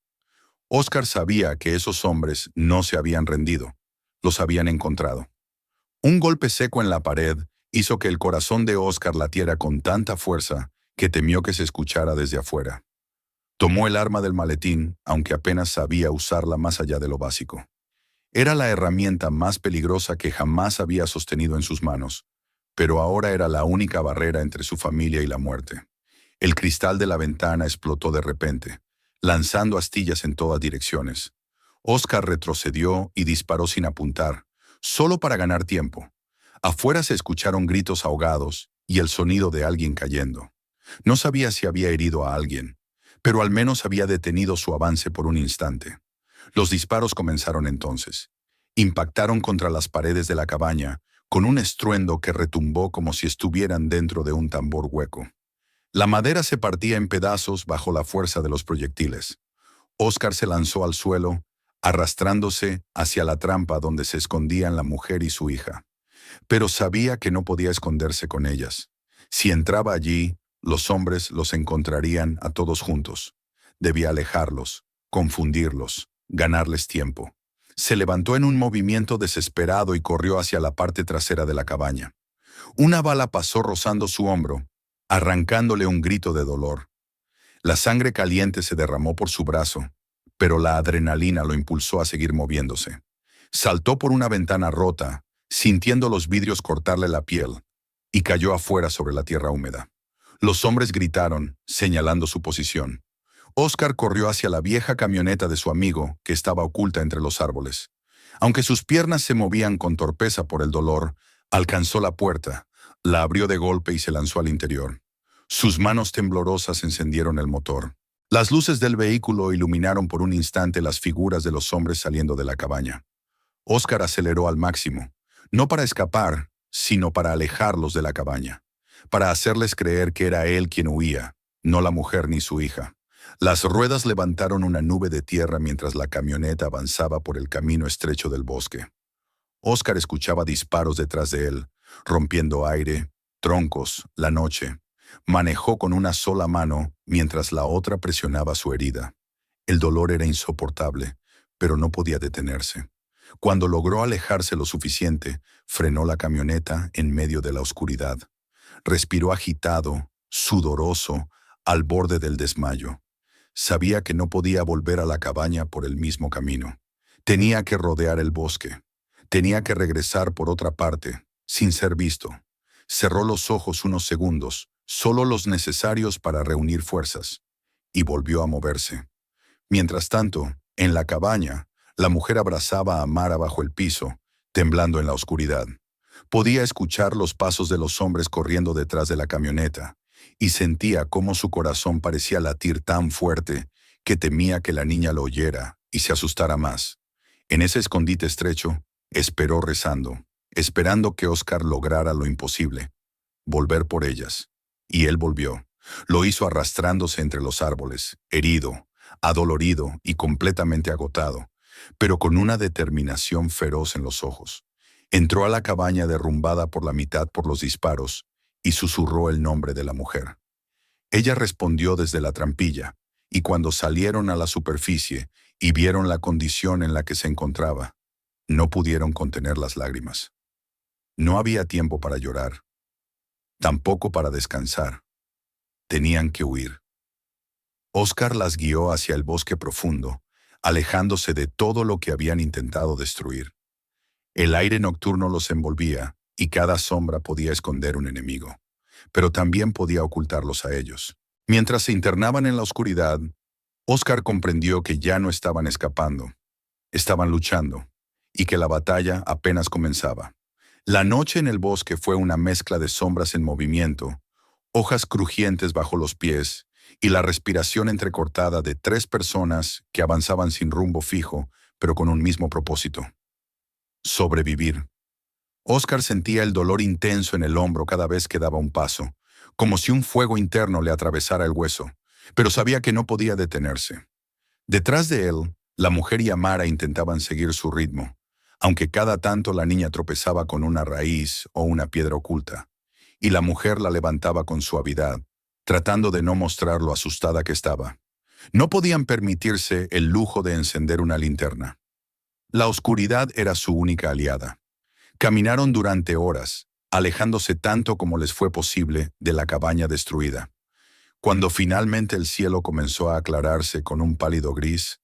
Oscar sabía que esos hombres no se habían rendido, los habían encontrado. Un golpe seco en la pared hizo que el corazón de Oscar latiera con tanta fuerza que temió que se escuchara desde afuera. Tomó el arma del maletín, aunque apenas sabía usarla más allá de lo básico. Era la herramienta más peligrosa que jamás había sostenido en sus manos, pero ahora era la única barrera entre su familia y la muerte. El cristal de la ventana explotó de repente, lanzando astillas en todas direcciones. Oscar retrocedió y disparó sin apuntar, solo para ganar tiempo. Afuera se escucharon gritos ahogados y el sonido de alguien cayendo. No sabía si había herido a alguien, pero al menos había detenido su avance por un instante. Los disparos comenzaron entonces. Impactaron contra las paredes de la cabaña, con un estruendo que retumbó como si estuvieran dentro de un tambor hueco. La madera se partía en pedazos bajo la fuerza de los proyectiles. Oscar se lanzó al suelo, arrastrándose hacia la trampa donde se escondían la mujer y su hija. Pero sabía que no podía esconderse con ellas. Si entraba allí, los hombres los encontrarían a todos juntos. Debía alejarlos, confundirlos, ganarles tiempo. Se levantó en un movimiento desesperado y corrió hacia la parte trasera de la cabaña. Una bala pasó rozando su hombro, arrancándole un grito de dolor. La sangre caliente se derramó por su brazo, pero la adrenalina lo impulsó a seguir moviéndose. Saltó por una ventana rota, sintiendo los vidrios cortarle la piel, y cayó afuera sobre la tierra húmeda. Los hombres gritaron, señalando su posición. Oscar corrió hacia la vieja camioneta de su amigo, que estaba oculta entre los árboles. Aunque sus piernas se movían con torpeza por el dolor, alcanzó la puerta, la abrió de golpe y se lanzó al interior. Sus manos temblorosas encendieron el motor. Las luces del vehículo iluminaron por un instante las figuras de los hombres saliendo de la cabaña. Oscar aceleró al máximo, no para escapar, sino para alejarlos de la cabaña, para hacerles creer que era él quien huía, no la mujer ni su hija. Las ruedas levantaron una nube de tierra mientras la camioneta avanzaba por el camino estrecho del bosque. Oscar escuchaba disparos detrás de él, rompiendo aire, troncos, la noche. Manejó con una sola mano mientras la otra presionaba su herida. El dolor era insoportable, pero no podía detenerse. Cuando logró alejarse lo suficiente, frenó la camioneta en medio de la oscuridad. Respiró agitado, sudoroso, al borde del desmayo. Sabía que no podía volver a la cabaña por el mismo camino. Tenía que rodear el bosque. Tenía que regresar por otra parte, sin ser visto. Cerró los ojos unos segundos, solo los necesarios para reunir fuerzas, y volvió a moverse. Mientras tanto, en la cabaña, la mujer abrazaba a Amara bajo el piso, temblando en la oscuridad. Podía escuchar los pasos de los hombres corriendo detrás de la camioneta, y sentía cómo su corazón parecía latir tan fuerte que temía que la niña lo oyera y se asustara más. En ese escondite estrecho, esperó rezando, esperando que Oscar lograra lo imposible, volver por ellas. Y él volvió. Lo hizo arrastrándose entre los árboles, herido, adolorido y completamente agotado. pero con una determinación feroz en los ojos. Entró a la cabaña derrumbada por la mitad por los disparos y susurró el nombre de la mujer. Ella respondió desde la trampilla, y cuando salieron a la superficie y vieron la condición en la que se encontraba, no pudieron contener las lágrimas. No había tiempo para llorar, tampoco para descansar. Tenían que huir. Oscar las guió hacia el bosque profundo, alejándose de todo lo que habían intentado destruir. El aire nocturno los envolvía y cada sombra podía esconder un enemigo, pero también podía ocultarlos a ellos. Mientras se internaban en la oscuridad, Oscar comprendió que ya no estaban escapando, estaban luchando, y que la batalla apenas comenzaba. La noche en el bosque fue una mezcla de sombras en movimiento, hojas crujientes bajo los pies y la respiración entrecortada de 3 personas que avanzaban sin rumbo fijo, pero con un mismo propósito: sobrevivir. Oscar sentía el dolor intenso en el hombro cada vez que daba un paso, como si un fuego interno le atravesara el hueso, pero sabía que no podía detenerse. Detrás de él, la mujer y Amara intentaban seguir su ritmo, aunque cada tanto la niña tropezaba con una raíz o una piedra oculta, y la mujer la levantaba con suavidad, tratando de no mostrar lo asustada que estaba. No podían permitirse el lujo de encender una linterna. La oscuridad era su única aliada. Caminaron durante horas, alejándose tanto como les fue posible de la cabaña destruida. Cuando finalmente el cielo comenzó a aclararse con un pálido gris,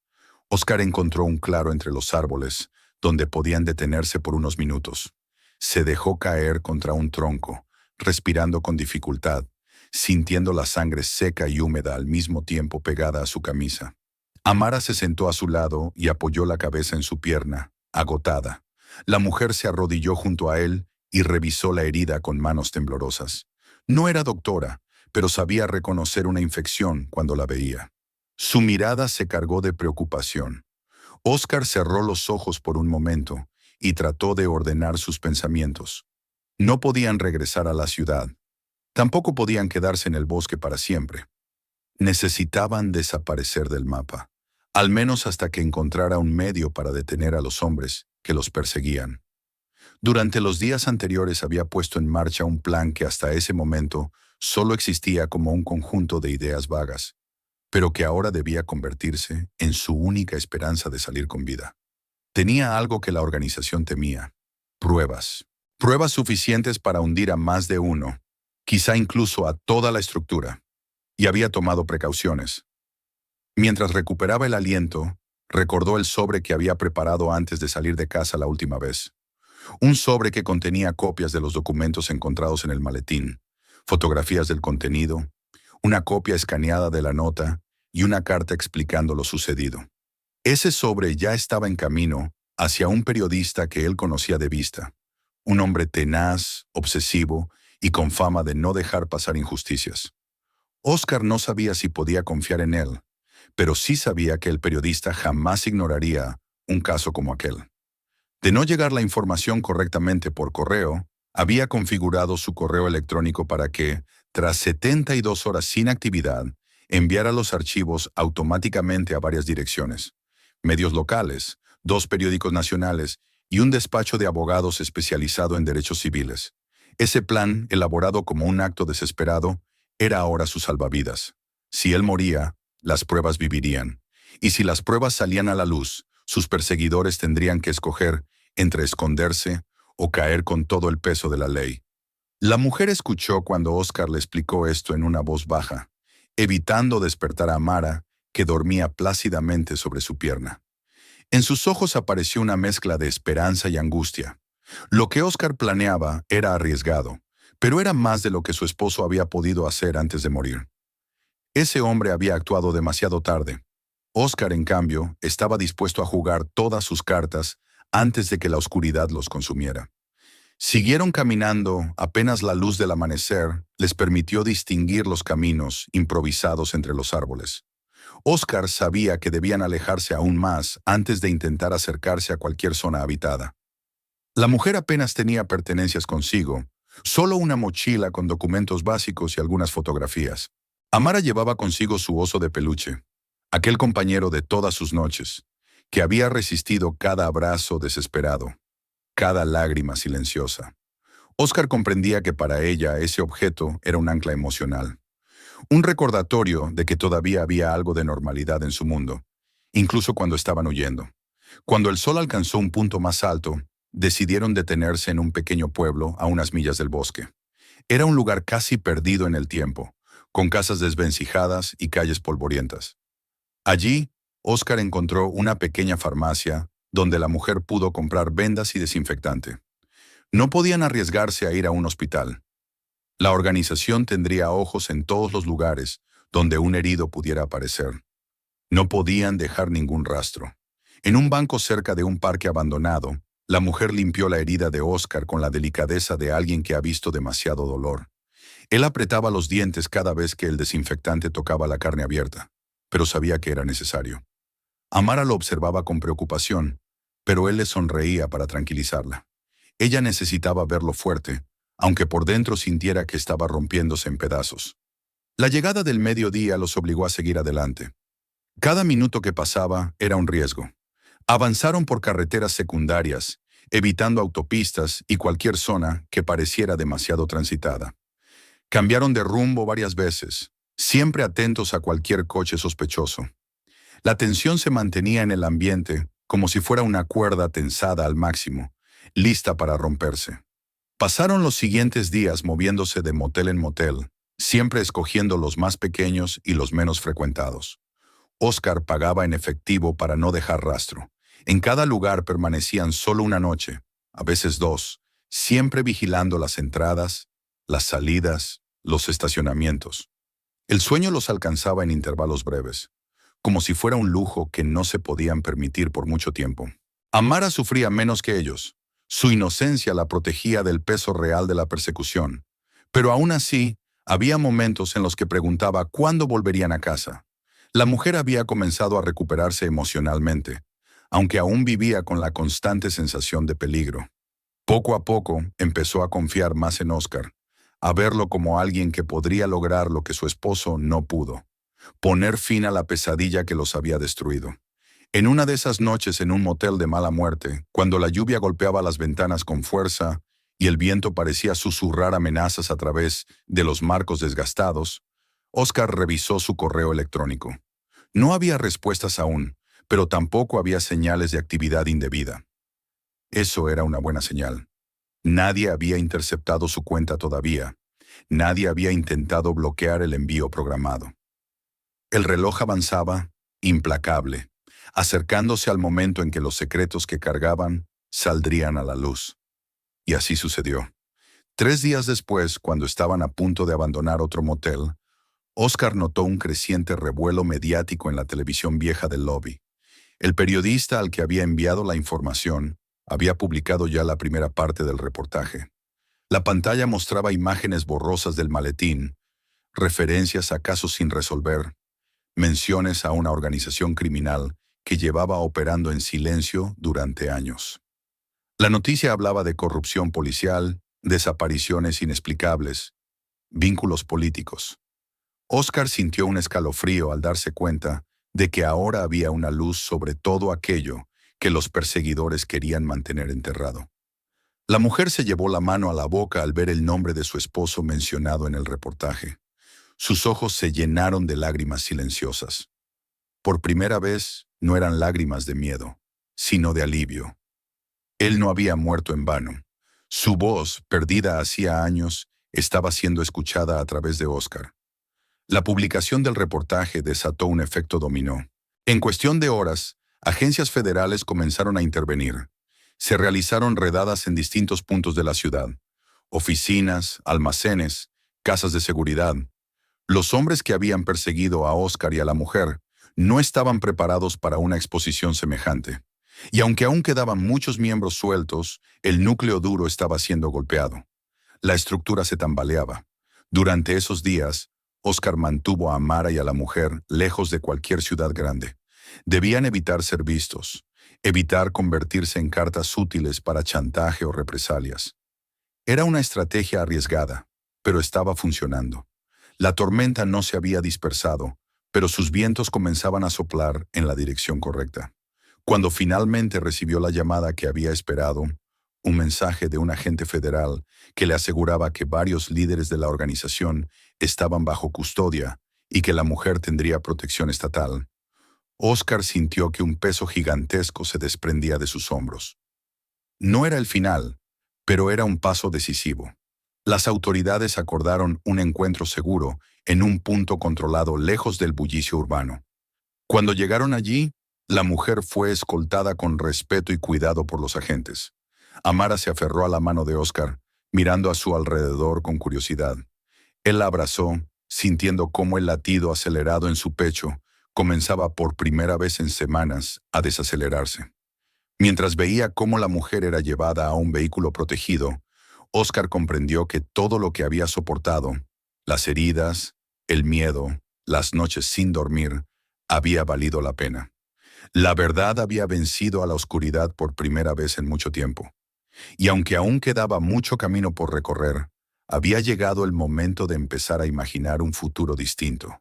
Oscar encontró un claro entre los árboles, donde podían detenerse por unos minutos. Se dejó caer contra un tronco, respirando con dificultad, sintiendo la sangre seca y húmeda al mismo tiempo pegada a su camisa. Amara se sentó a su lado y apoyó la cabeza en su pierna, agotada. La mujer se arrodilló junto a él y revisó la herida con manos temblorosas. No era doctora, pero sabía reconocer una infección cuando la veía. Su mirada se cargó de preocupación. Oscar cerró los ojos por un momento y trató de ordenar sus pensamientos. No podían regresar a la ciudad. Tampoco podían quedarse en el bosque para siempre. Necesitaban desaparecer del mapa, al menos hasta que encontrara un medio para detener a los hombres que los perseguían. Durante los días anteriores había puesto en marcha un plan que hasta ese momento solo existía como un conjunto de ideas vagas, pero que ahora debía convertirse en su única esperanza de salir con vida. Tenía algo que la organización temía: pruebas. Pruebas suficientes para hundir a más de uno, quizá incluso a toda la estructura. Y había tomado precauciones. Mientras recuperaba el aliento, recordó el sobre que había preparado antes de salir de casa la última vez. Un sobre que contenía copias de los documentos encontrados en el maletín, fotografías del contenido, una copia escaneada de la nota y una carta explicando lo sucedido. Ese sobre ya estaba en camino hacia un periodista que él conocía de vista, un hombre tenaz, obsesivo y con fama de no dejar pasar injusticias. Oscar no sabía si podía confiar en él, pero sí sabía que el periodista jamás ignoraría un caso como aquel. De no llegar la información correctamente por correo, había configurado su correo electrónico para que, tras 72 horas sin actividad, enviara los archivos automáticamente a varias direcciones: medios locales, 2 periódicos nacionales y un despacho de abogados especializado en derechos civiles. Ese plan, elaborado como un acto desesperado, era ahora su salvavidas. Si él moría, las pruebas vivirían. Y si las pruebas salían a la luz, sus perseguidores tendrían que escoger entre esconderse o caer con todo el peso de la ley. La mujer escuchó cuando Oscar le explicó esto en una voz baja, evitando despertar a Amara, que dormía plácidamente sobre su pierna. En sus ojos apareció una mezcla de esperanza y angustia. Lo que Oscar planeaba era arriesgado, pero era más de lo que su esposo había podido hacer antes de morir. Ese hombre había actuado demasiado tarde. Oscar, en cambio, estaba dispuesto a jugar todas sus cartas antes de que la oscuridad los consumiera. Siguieron caminando, apenas la luz del amanecer les permitió distinguir los caminos improvisados entre los árboles. Oscar sabía que debían alejarse aún más antes de intentar acercarse a cualquier zona habitada. La mujer apenas tenía pertenencias consigo, solo una mochila con documentos básicos y algunas fotografías. Amara llevaba consigo su oso de peluche, aquel compañero de todas sus noches, que había resistido cada abrazo desesperado, cada lágrima silenciosa. Oscar comprendía que para ella ese objeto era un ancla emocional, un recordatorio de que todavía había algo de normalidad en su mundo, incluso cuando estaban huyendo. Cuando el sol alcanzó un punto más alto, decidieron detenerse en un pequeño pueblo a unas millas del bosque. Era un lugar casi perdido en el tiempo, con casas desvencijadas y calles polvorientas. Allí, Oscar encontró una pequeña farmacia donde la mujer pudo comprar vendas y desinfectante. No podían arriesgarse a ir a un hospital. La organización tendría ojos en todos los lugares donde un herido pudiera aparecer. No podían dejar ningún rastro. En un banco cerca de un parque abandonado, la mujer limpió la herida de Oscar con la delicadeza de alguien que ha visto demasiado dolor. Él apretaba los dientes cada vez que el desinfectante tocaba la carne abierta, pero sabía que era necesario. Amara lo observaba con preocupación, pero él le sonreía para tranquilizarla. Ella necesitaba verlo fuerte, aunque por dentro sintiera que estaba rompiéndose en pedazos. La llegada del mediodía los obligó a seguir adelante. Cada minuto que pasaba era un riesgo. Avanzaron por carreteras secundarias, evitando autopistas y cualquier zona que pareciera demasiado transitada. Cambiaron de rumbo varias veces, siempre atentos a cualquier coche sospechoso. La tensión se mantenía en el ambiente como si fuera una cuerda tensada al máximo, lista para romperse. Pasaron los siguientes días moviéndose de motel en motel, siempre escogiendo los más pequeños y los menos frecuentados. Oscar pagaba en efectivo para no dejar rastro. En cada lugar permanecían solo una noche, a veces dos, siempre vigilando las entradas, las salidas, los estacionamientos. El sueño los alcanzaba en intervalos breves, como si fuera un lujo que no se podían permitir por mucho tiempo. Amara sufría menos que ellos. Su inocencia la protegía del peso real de la persecución, pero aún así, había momentos en los que preguntaba cuándo volverían a casa. La mujer había comenzado a recuperarse emocionalmente, aunque aún vivía con la constante sensación de peligro. Poco a poco empezó a confiar más en Oscar, a verlo como alguien que podría lograr lo que su esposo no pudo, poner fin a la pesadilla que los había destruido. En una de esas noches en un motel de mala muerte, cuando la lluvia golpeaba las ventanas con fuerza y el viento parecía susurrar amenazas a través de los marcos desgastados, Oscar revisó su correo electrónico. No había respuestas aún, pero tampoco había señales de actividad indebida. Eso era una buena señal. Nadie había interceptado su cuenta todavía. Nadie había intentado bloquear el envío programado. El reloj avanzaba, implacable, acercándose al momento en que los secretos que cargaban saldrían a la luz. Y así sucedió. 3 días después, cuando estaban a punto de abandonar otro motel, Oscar notó un creciente revuelo mediático en la televisión vieja del lobby. El periodista al que había enviado la información había publicado ya la primera parte del reportaje. La pantalla mostraba imágenes borrosas del maletín, referencias a casos sin resolver, menciones a una organización criminal que llevaba operando en silencio durante años. La noticia hablaba de corrupción policial, desapariciones inexplicables, vínculos políticos. Oscar sintió un escalofrío al darse cuenta de que ahora había una luz sobre todo aquello que los perseguidores querían mantener enterrado. La mujer se llevó la mano a la boca al ver el nombre de su esposo mencionado en el reportaje. Sus ojos se llenaron de lágrimas silenciosas. Por primera vez, no eran lágrimas de miedo, sino de alivio. Él no había muerto en vano. Su voz, perdida hacía años, estaba siendo escuchada a través de Oscar. La publicación del reportaje desató un efecto dominó. En cuestión de horas, agencias federales comenzaron a intervenir. Se realizaron redadas en distintos puntos de la ciudad. Oficinas, almacenes, casas de seguridad. Los hombres que habían perseguido a Oscar y a la mujer no estaban preparados para una exposición semejante. Y aunque aún quedaban muchos miembros sueltos, el núcleo duro estaba siendo golpeado. La estructura se tambaleaba. Durante esos días, Oscar mantuvo a Amara y a la mujer lejos de cualquier ciudad grande. Debían evitar ser vistos, evitar convertirse en cartas útiles para chantaje o represalias. Era una estrategia arriesgada, pero estaba funcionando. La tormenta no se había dispersado, pero sus vientos comenzaban a soplar en la dirección correcta. Cuando finalmente recibió la llamada que había esperado, un mensaje de un agente federal que le aseguraba que varios líderes de la organización estaban bajo custodia y que la mujer tendría protección estatal, Oscar sintió que un peso gigantesco se desprendía de sus hombros. No era el final, pero era un paso decisivo. Las autoridades acordaron un encuentro seguro en un punto controlado lejos del bullicio urbano. Cuando llegaron allí, la mujer fue escoltada con respeto y cuidado por los agentes. Amara se aferró a la mano de Oscar, mirando a su alrededor con curiosidad. Él la abrazó, sintiendo cómo el latido acelerado en su pecho comenzaba por primera vez en semanas a desacelerarse. Mientras veía cómo la mujer era llevada a un vehículo protegido, Oscar comprendió que todo lo que había soportado, las heridas, el miedo, las noches sin dormir, había valido la pena. La verdad había vencido a la oscuridad por primera vez en mucho tiempo. Y aunque aún quedaba mucho camino por recorrer, había llegado el momento de empezar a imaginar un futuro distinto.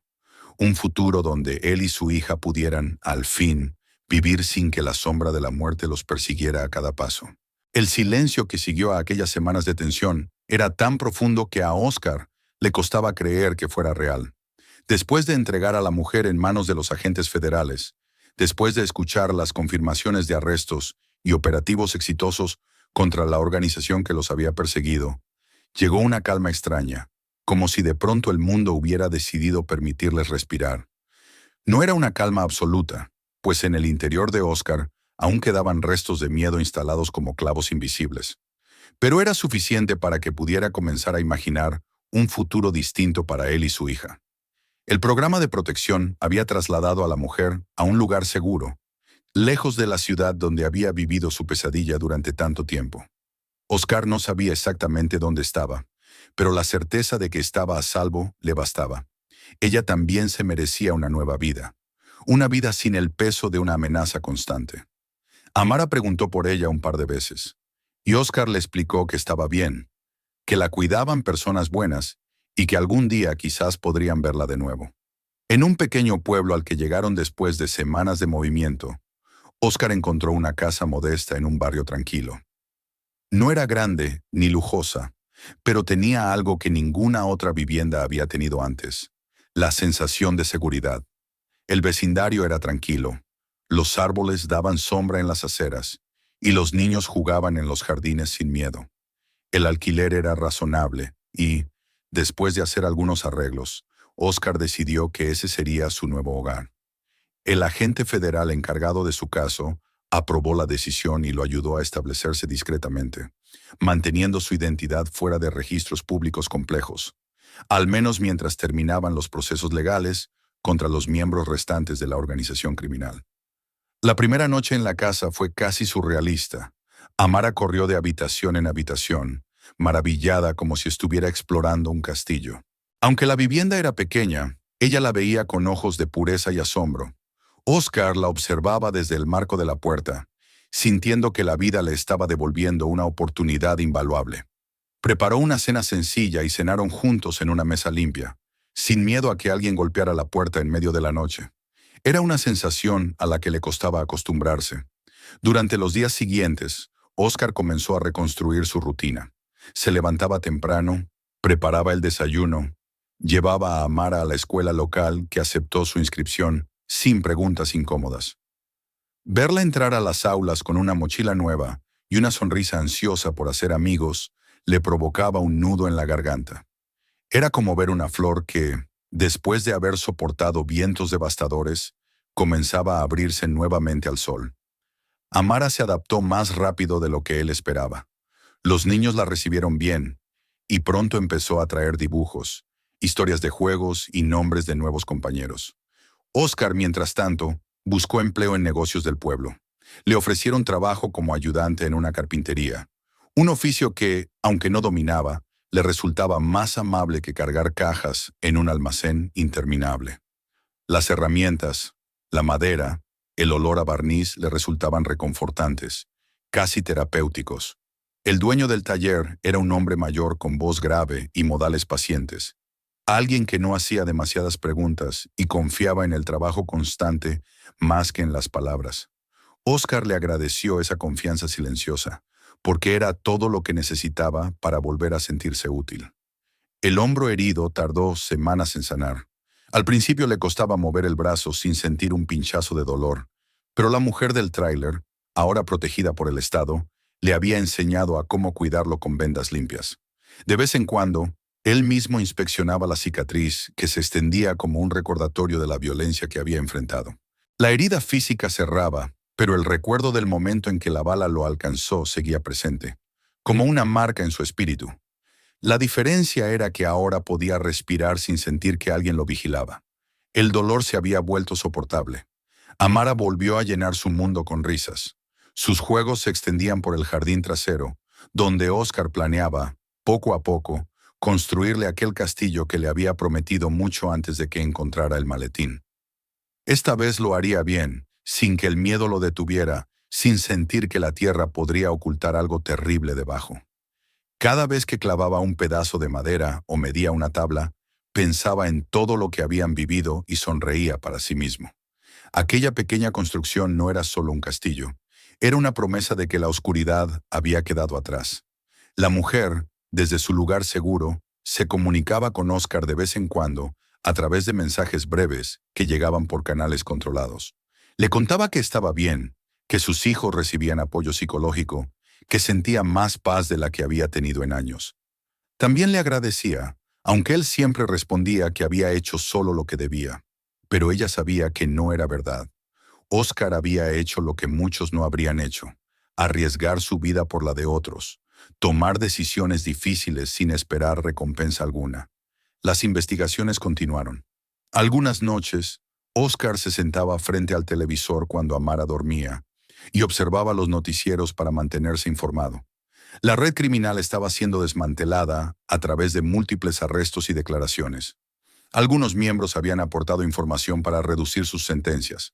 Un futuro donde él y su hija pudieran, al fin, vivir sin que la sombra de la muerte los persiguiera a cada paso. El silencio que siguió a aquellas semanas de tensión era tan profundo que a Oscar le costaba creer que fuera real. Después de entregar a la mujer en manos de los agentes federales, después de escuchar las confirmaciones de arrestos y operativos exitosos contra la organización que los había perseguido, llegó una calma extraña, como si de pronto el mundo hubiera decidido permitirles respirar. No era una calma absoluta, pues en el interior de Oscar aún quedaban restos de miedo instalados como clavos invisibles. Pero era suficiente para que pudiera comenzar a imaginar un futuro distinto para él y su hija. El programa de protección había trasladado a la mujer a un lugar seguro, lejos de la ciudad donde había vivido su pesadilla durante tanto tiempo. Oscar no sabía exactamente dónde estaba, pero la certeza de que estaba a salvo le bastaba. Ella también se merecía una vida sin el peso de una amenaza constante. Amara preguntó por ella un par de veces, y Oscar le explicó que estaba bien, que la cuidaban personas buenas y que algún día quizás podrían verla de nuevo. En un pequeño pueblo al que llegaron después de semanas de movimiento, Oscar encontró una casa modesta en un barrio tranquilo. No era grande ni lujosa, pero tenía algo que ninguna otra vivienda había tenido antes: la sensación de seguridad. El vecindario era tranquilo, los árboles daban sombra en las aceras y los niños jugaban en los jardines sin miedo. El alquiler era razonable y, después de hacer algunos arreglos, Oscar decidió que ese sería su nuevo hogar. El agente federal encargado de su caso aprobó la decisión y lo ayudó a establecerse discretamente, manteniendo su identidad fuera de registros públicos complejos, al menos mientras terminaban los procesos legales contra los miembros restantes de la organización criminal. La primera noche en la casa fue casi surrealista. Amara corrió de habitación en habitación, maravillada como si estuviera explorando un castillo. Aunque la vivienda era pequeña, ella la veía con ojos de pureza y asombro. Oscar la observaba desde el marco de la puerta, sintiendo que la vida le estaba devolviendo una oportunidad invaluable. Preparó una cena sencilla y cenaron juntos en una mesa limpia, sin miedo a que alguien golpeara la puerta en medio de la noche. Era una sensación a la que le costaba acostumbrarse. Durante los días siguientes, Oscar comenzó a reconstruir su rutina. Se levantaba temprano, preparaba el desayuno, llevaba a Amara a la escuela local que aceptó su inscripción sin preguntas incómodas. Verla entrar a las aulas con una mochila nueva y una sonrisa ansiosa por hacer amigos le provocaba un nudo en la garganta. Era como ver una flor que, después de haber soportado vientos devastadores, comenzaba a abrirse nuevamente al sol. Amara se adaptó más rápido de lo que él esperaba. Los niños la recibieron bien, y pronto empezó a traer dibujos, historias de juegos y nombres de nuevos compañeros. Oscar, mientras tanto, buscó empleo en negocios del pueblo. Le ofrecieron trabajo como ayudante en una carpintería, un oficio que, aunque no dominaba, le resultaba más amable que cargar cajas en un almacén interminable. Las herramientas, la madera, el olor a barniz le resultaban reconfortantes, casi terapéuticos. El dueño del taller era un hombre mayor con voz grave y modales pacientes. Alguien que no hacía demasiadas preguntas y confiaba en el trabajo constante más que en las palabras. Oscar le agradeció esa confianza silenciosa, porque era todo lo que necesitaba para volver a sentirse útil. El hombro herido tardó semanas en sanar. Al principio le costaba mover el brazo sin sentir un pinchazo de dolor, pero la mujer del tráiler, ahora protegida por el Estado, le había enseñado a cómo cuidarlo con vendas limpias. De vez en cuando, él mismo inspeccionaba la cicatriz que se extendía como un recordatorio de la violencia que había enfrentado. La herida física cerraba, pero el recuerdo del momento en que la bala lo alcanzó seguía presente, como una marca en su espíritu. La diferencia era que ahora podía respirar sin sentir que alguien lo vigilaba. El dolor se había vuelto soportable. Amara volvió a llenar su mundo con risas. Sus juegos se extendían por el jardín trasero, donde Oscar planeaba, poco a poco, construirle aquel castillo que le había prometido mucho antes de que encontrara el maletín. Esta vez lo haría bien, sin que el miedo lo detuviera, sin sentir que la tierra podría ocultar algo terrible debajo. Cada vez que clavaba un pedazo de madera o medía una tabla, pensaba en todo lo que habían vivido y sonreía para sí mismo. Aquella pequeña construcción no era solo un castillo, era una promesa de que la oscuridad había quedado atrás. La mujer, desde su lugar seguro, se comunicaba con Oscar de vez en cuando a través de mensajes breves que llegaban por canales controlados. Le contaba que estaba bien, que sus hijos recibían apoyo psicológico, que sentía más paz de la que había tenido en años. También le agradecía, aunque él siempre respondía que había hecho solo lo que debía. Pero ella sabía que no era verdad. Oscar había hecho lo que muchos no habrían hecho: arriesgar su vida por la de otros, tomar decisiones difíciles sin esperar recompensa alguna. Las investigaciones continuaron. Algunas noches, Oscar se sentaba frente al televisor cuando Amara dormía y observaba los noticieros para mantenerse informado. La red criminal estaba siendo desmantelada a través de múltiples arrestos y declaraciones. Algunos miembros habían aportado información para reducir sus sentencias.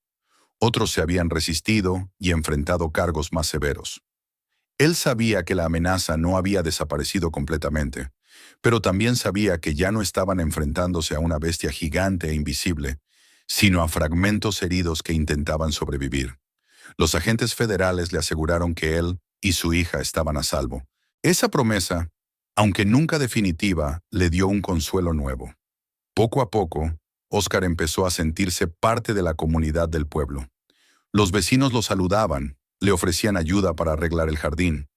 Otros se habían resistido y enfrentado cargos más severos. Él sabía que la amenaza no había desaparecido completamente, pero también sabía que ya no estaban enfrentándose a una bestia gigante e invisible, sino a fragmentos heridos que intentaban sobrevivir. Los agentes federales le aseguraron que él y su hija estaban a salvo. Esa promesa, aunque nunca definitiva, le dio un consuelo nuevo. Poco a poco, Oscar empezó a sentirse parte de la comunidad del pueblo. Los vecinos lo saludaban, le ofrecían ayuda para arreglar el jardín,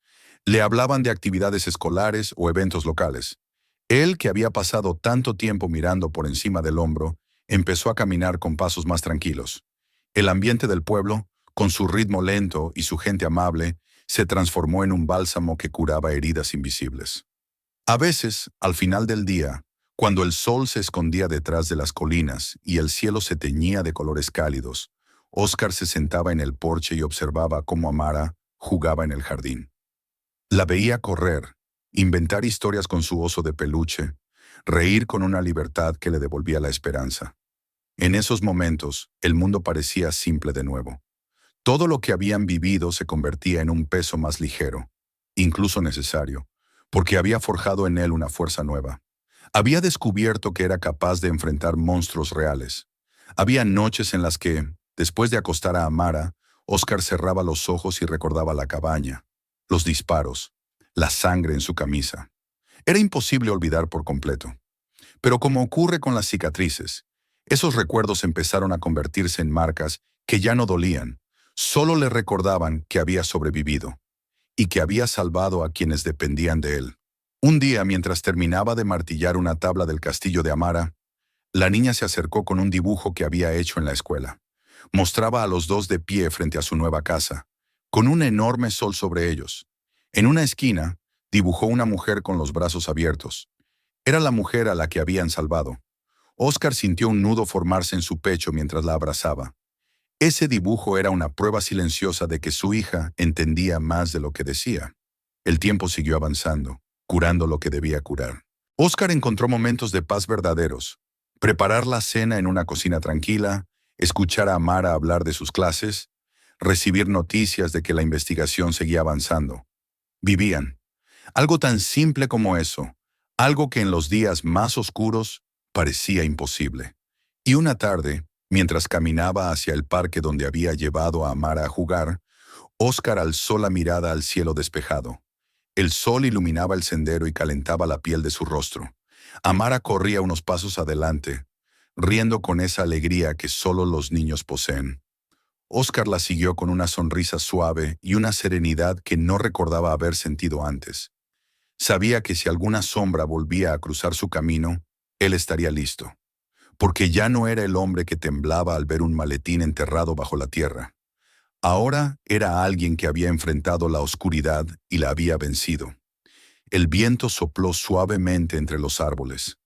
le hablaban de actividades escolares o eventos locales. Él, que había pasado tanto tiempo mirando por encima del hombro, empezó a caminar con pasos más tranquilos. El ambiente del pueblo, con su ritmo lento y su gente amable, se transformó en un bálsamo que curaba heridas invisibles. A veces, al final del día, cuando el sol se escondía detrás de las colinas y el cielo se teñía de colores cálidos, Oscar se sentaba en el porche y observaba cómo Amara jugaba en el jardín. La veía correr, inventar historias con su oso de peluche, reír con una libertad que le devolvía la esperanza. En esos momentos, el mundo parecía simple de nuevo. Todo lo que habían vivido se convertía en un peso más ligero, incluso necesario, porque había forjado en él una fuerza nueva. Había descubierto que era capaz de enfrentar monstruos reales. Había noches en las que, después de acostar a Amara, Oscar cerraba los ojos y recordaba la cabaña, los disparos, la sangre en su camisa. Era imposible olvidar por completo. Pero como ocurre con las cicatrices, esos recuerdos empezaron a convertirse en marcas que ya no dolían, solo le recordaban que había sobrevivido y que había salvado a quienes dependían de él. Un día, mientras terminaba de martillar una tabla del castillo de Amara, la niña se acercó con un dibujo que había hecho en la escuela. Mostraba a los dos de pie frente a su nueva casa, con un enorme sol sobre ellos. En una esquina, dibujó una mujer con los brazos abiertos. Era la mujer a la que habían salvado. Oscar sintió un nudo formarse en su pecho mientras la abrazaba. Ese dibujo era una prueba silenciosa de que su hija entendía más de lo que decía. El tiempo siguió avanzando, curando lo que debía curar. Oscar encontró momentos de paz verdaderos. Preparar la cena en una cocina tranquila, escuchar a Amara hablar de sus clases, recibir noticias de que la investigación seguía avanzando. Vivían. Algo tan simple como eso, algo que en los días más oscuros parecía imposible. Y una tarde, mientras caminaba hacia el parque donde había llevado a Amara a jugar, Oscar alzó la mirada al cielo despejado. El sol iluminaba el sendero y calentaba la piel de su rostro. Amara corría unos pasos adelante, riendo con esa alegría que solo los niños poseen. Oscar la siguió con una sonrisa suave y una serenidad que no recordaba haber sentido antes. Sabía que si alguna sombra volvía a cruzar su camino, él estaría listo, porque ya no era el hombre que temblaba al ver un maletín enterrado bajo la tierra. Ahora era alguien que había enfrentado la oscuridad y la había vencido. El viento sopló suavemente entre los árboles,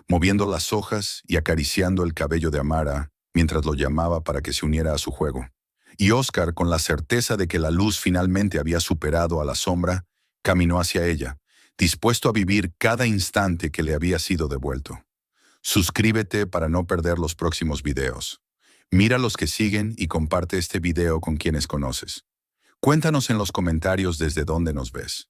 moviendo las hojas y acariciando el cabello de Amara mientras lo llamaba para que se uniera a su juego. Y Oscar, con la certeza de que la luz finalmente había superado a la sombra, caminó hacia ella, dispuesto a vivir cada instante que le había sido devuelto. Suscríbete para no perder los próximos videos. Mira los que siguen y comparte este video con quienes conoces. Cuéntanos en los comentarios desde dónde nos ves.